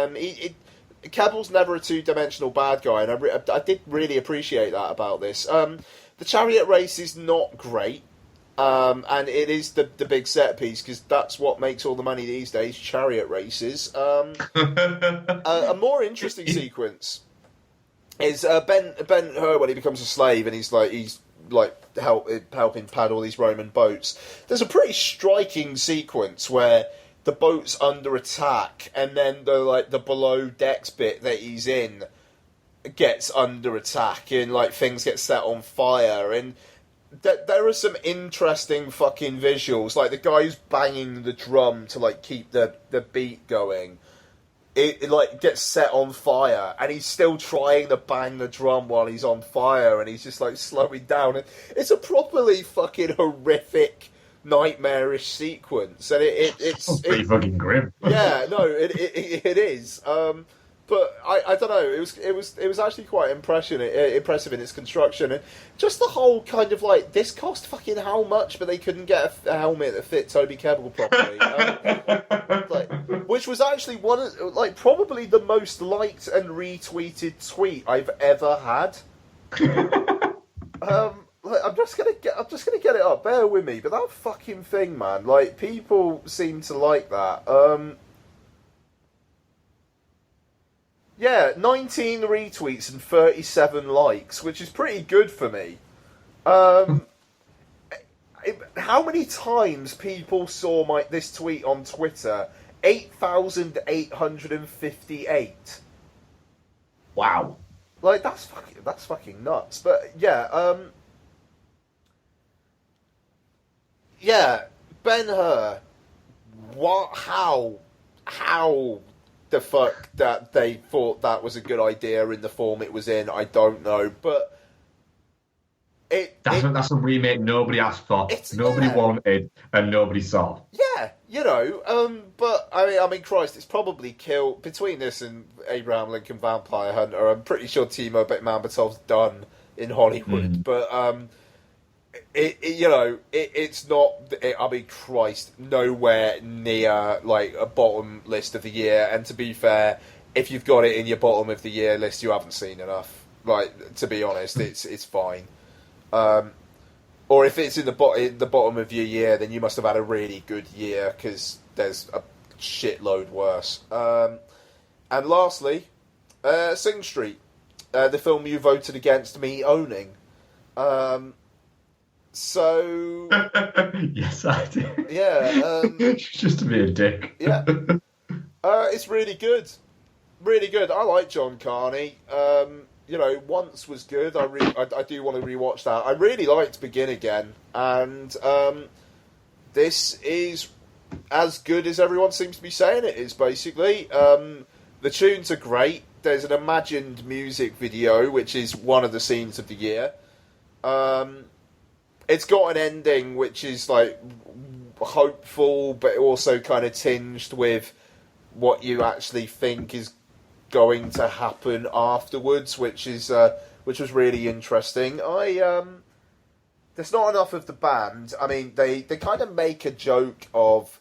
Kebbell's never a two-dimensional bad guy, and I did really appreciate that about this. The chariot race is not great, and it is the big set piece, because that's what makes all the money these days, chariot races. A more interesting sequence is Ben-Hur when he becomes a slave, and he's helping pad all these Roman boats. There's a pretty striking sequence where the boat's under attack, and then the below decks bit that he's in gets under attack, and things get set on fire, and there are some interesting fucking visuals. Like the guy who's banging the drum to keep the beat going. It gets set on fire, and he's still trying to bang the drum while he's on fire, and he's just slowing down. And it's a properly fucking horrific, nightmarish sequence, and it's pretty fucking grim. Yeah, no, it is. But I don't know. It was actually quite impressive in its construction, and just the whole kind of this cost fucking how much, but they couldn't get a helmet that fit Toby Kebbell properly. Which was actually probably the most liked and retweeted tweet I've ever had. I'm just gonna get it up. Bear with me, but that fucking thing, man. People seem to like that. Yeah, 19 retweets and 37 likes, which is pretty good for me. How many times people saw this tweet on Twitter? 8,858. Wow. That's fucking nuts. But yeah, yeah, Ben-Hur. What? How the fuck that they thought that was a good idea in the form it was in, I don't know. But that's a remake nobody asked for, nobody wanted, and nobody saw. Yeah, but I mean, Christ, it's probably killed between this and Abraham Lincoln Vampire Hunter. I'm pretty sure Timo Mambatov's done in Hollywood, but it's not. I mean, Christ, nowhere near a bottom list of the year. And to be fair, if you've got it in your bottom of the year list, you haven't seen enough. To be honest, it's fine. Or if it's in the bottom of your year, then you must have had a really good year, because there's a shitload worse. And lastly, Sing Street, the film you voted against me owning. So yes, I did. Yeah, just to be a dick. Yeah, it's really good, really good. I like John Carney. Once was good. I do want to rewatch that. I really liked Begin Again, and this is as good as everyone seems to be saying it is. Basically, the tunes are great. There's an imagined music video, which is one of the scenes of the year. It's got an ending which is hopeful, but also kind of tinged with what you actually think is going to happen afterwards, which was really interesting. there's not enough of the band. I mean, they kind of make a joke of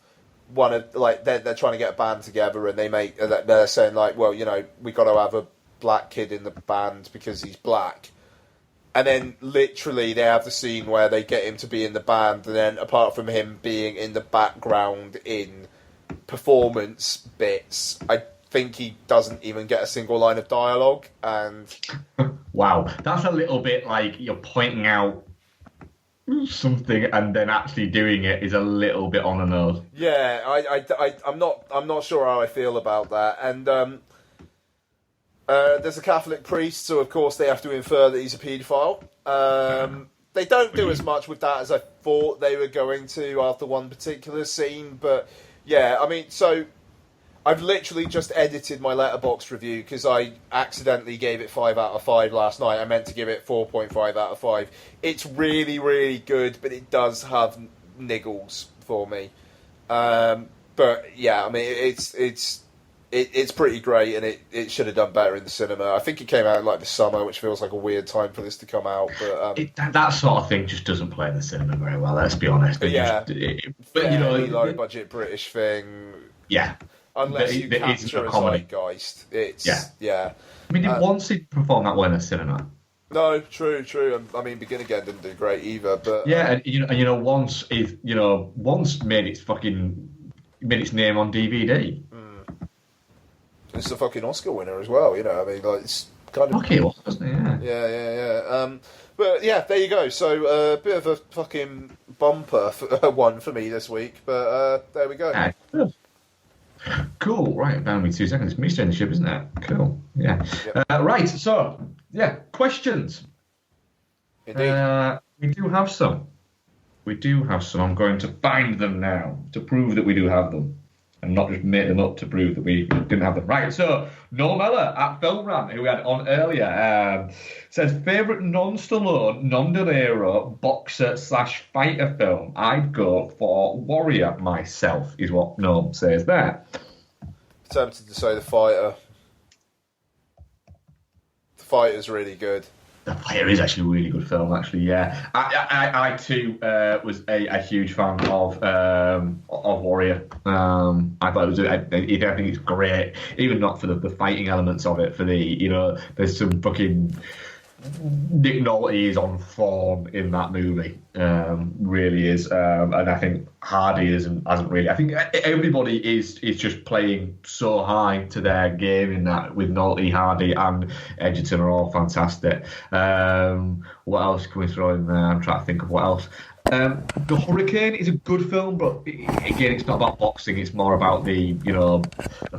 one of, like, they're trying to get a band together, and they're saying, like, well, you know, we got to have a black kid in the band because he's black. And then literally they have the scene where they get him to be in the band, and then apart from him being in the background in performance bits, I think he doesn't even get a single line of dialogue. And wow, that's a little bit like you're pointing out something and then actually doing it is a little bit on the nose. Yeah, I'm not sure how I feel about that. And there's a Catholic priest, so of course they have to infer that he's a paedophile. They don't do as much with that as I thought they were going to after one particular scene, but yeah, I mean, so I've literally just edited my Letterboxd review because I accidentally gave it 5 out of 5 last night. I meant to give it 4.5 out of 5. It's really, really good, but it does have niggles for me. But yeah, I mean, it's pretty great, and it should have done better in the cinema. I think it came out in like the summer, which feels like a weird time for this to come out. But that sort of thing just doesn't play in the cinema very well. Let's be honest. But yeah, but you know, low budget British thing. Yeah, unless you capture a zeitgeist, it's yeah. I mean, did Once it perform that well in the cinema? No, true. I mean, Begin Again didn't do great either, but yeah, and you know, Once made its name on DVD. It's a fucking Oscar winner as well, you know. I mean, like, it's kind of... Okay, wasn't it? Yeah. But yeah, there you go. So a bit of a fucking bumper one for me this week. But there we go. Cool. Right, bear with me 2 seconds. It's me steering the ship, isn't it? Cool. Yeah. Yep. Right. So yeah, questions. Indeed. We do have some. I'm going to find them now to prove that we do have them. And not just make them up to prove that we didn't have them. Right, so Noel Mellor at Filmran, who we had on earlier, says, favourite non-Stallone, non-De Niro boxer/fighter film? I'd go for Warrior myself, is what Noel says there. Tempted to say The Fighter. The Fighter's really good. The Fighter is actually a really good film, actually, yeah. I too was a huge fan of Warrior. I thought I think it's great, even not for the fighting elements of it, for there's some fucking... Nick Nolte is on form in that movie, really is, and I think Hardy hasn't really. I think everybody is just playing so high to their game in that, with Nolte, Hardy, and Edgerton are all fantastic. What else can we throw in there? I'm trying to think of what else. The Hurricane is a good film, but again, it's not about boxing. It's more about the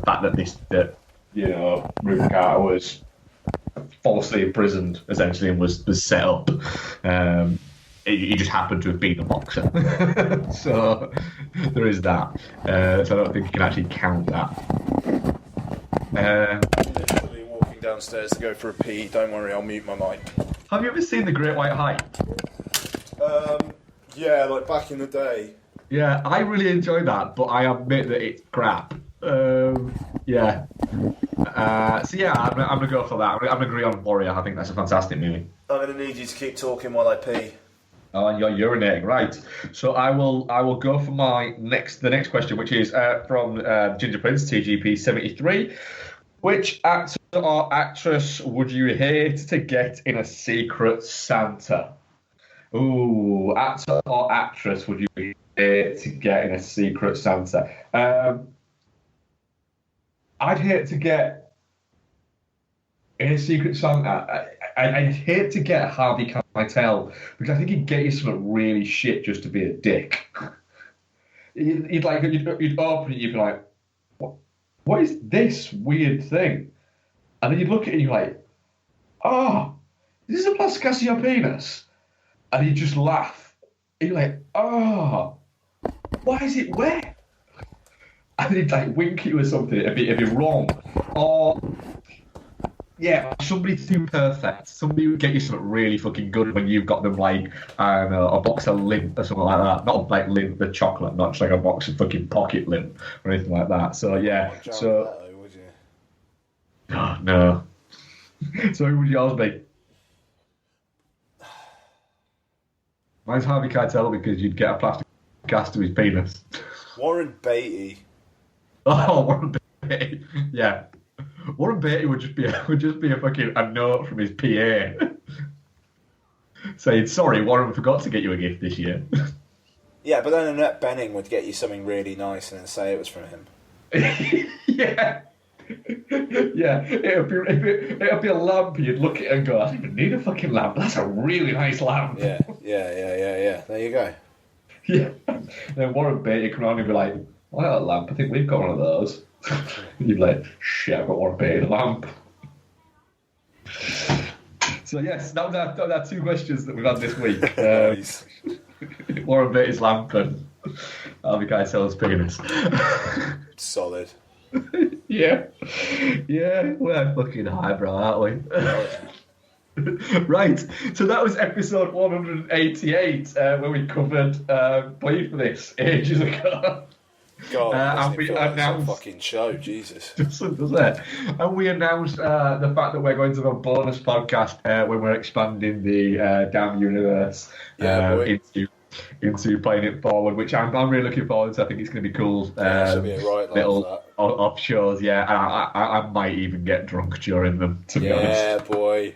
fact that Rupert Carter was falsely imprisoned, essentially, and was set up. He just happened to have been a boxer. So there is that. So I don't think you can actually count that. Literally walking downstairs to go for a pee. Don't worry, I'll mute my mic. Have you ever seen The Great White Height? Yeah, like back in the day. Yeah, I really enjoyed that, but I admit that it's crap. Yeah. So yeah, I'm gonna go for that. I'm gonna agree on Warrior. I think that's a fantastic movie. I'm gonna need you to keep talking while I pee. Oh, and you're urinating, right? So I will go for the next question, which is from Ginger Prince TGP 73. Which actor or actress would you hate to get in a Secret Santa? Ooh, actor or actress would you hate to get in a Secret Santa? I'd hate to get in a Secret Santa. I'd hate to get Harvey Keitel, because I think he'd get you something really shit just to be a dick. You'd open it, you'd be like, what is this weird thing? And then you'd look at it and you're like, oh, is this a Plasticasio penis? And he'd just laugh. And you're like, oh, why is it wet? And he'd like wink at you or something, it'd be wrong. Or, yeah, somebody too perfect. Somebody would get you something really fucking good when you've got them like, I don't know, a box of lint or something like that. Not like lint, the chocolate, not just like a box of fucking pocket lint or anything like that. So, yeah. So, would you? Oh, no. So who would yours be? Mine's Harvey Keitel because you'd get a plastic cast of his penis. Warren Beatty. Oh, Warren Beatty. Yeah. Warren Beatty would just be a fucking a note from his PA saying, "Sorry, Warren forgot to get you a gift this year." Yeah, but then Annette Bening would get you something really nice and then say it was from him. Yeah. Yeah, it'd be a lamp. You'd look at it and go, "I don't even need a fucking lamp. That's a really nice lamp." Yeah. There you go. Yeah. And then Warren Beatty come around and be like, "I got a lamp. I think we've got one of those." You'd be like, "Shit, I've got Warren Beatty lamp." So yes, that was our two questions that we've had this week. Nice. Warren Beatty's lamp and Harvey Keitel's penis. Solid. Yeah, we're fucking highbrow, aren't we? Right, so that was episode 188, where we covered Bleed for This ages ago. God, and we announced a fucking show, Jesus. Does it? And we announced the fact that we're going to have a bonus podcast when we're expanding the Damn Universe into playing it forward, which I'm really looking forward to. I think it's going to be cool. Should be a right little off shows, yeah. And I might even get drunk during them, to be honest. Yeah, boy.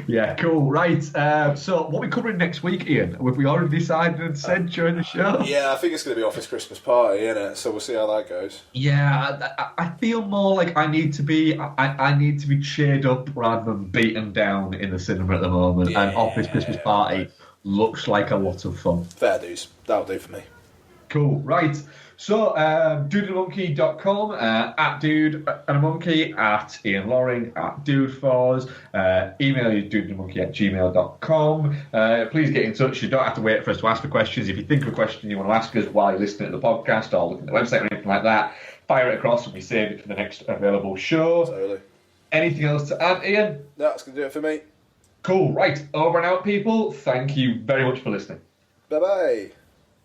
Yeah, cool. Right. So, what are we covering next week, Ian? Have we already decided and said during the show? Yeah, I think it's going to be Office Christmas Party, isn't it? So we'll see how that goes. Yeah, I feel more like I need to be cheered up rather than beaten down in the cinema at the moment. And Office Christmas Party looks like a lot of fun. Fair dues. That'll do for me. Cool. Right. So, dudeandamonkey.com, at Dude and a Monkey, at Ian Loring, at DudeFors, email is dudeandamonkey@gmail.com. Please get in touch. You don't have to wait for us to ask for questions. If you think of a question you want to ask us while you're listening to the podcast or looking at the website or anything like that, fire it across and we save it for the next available show. Totally. Anything else to add, Ian? No, that's going to do it for me. Cool. Right. Over and out, people. Thank you very much for listening. Bye-bye.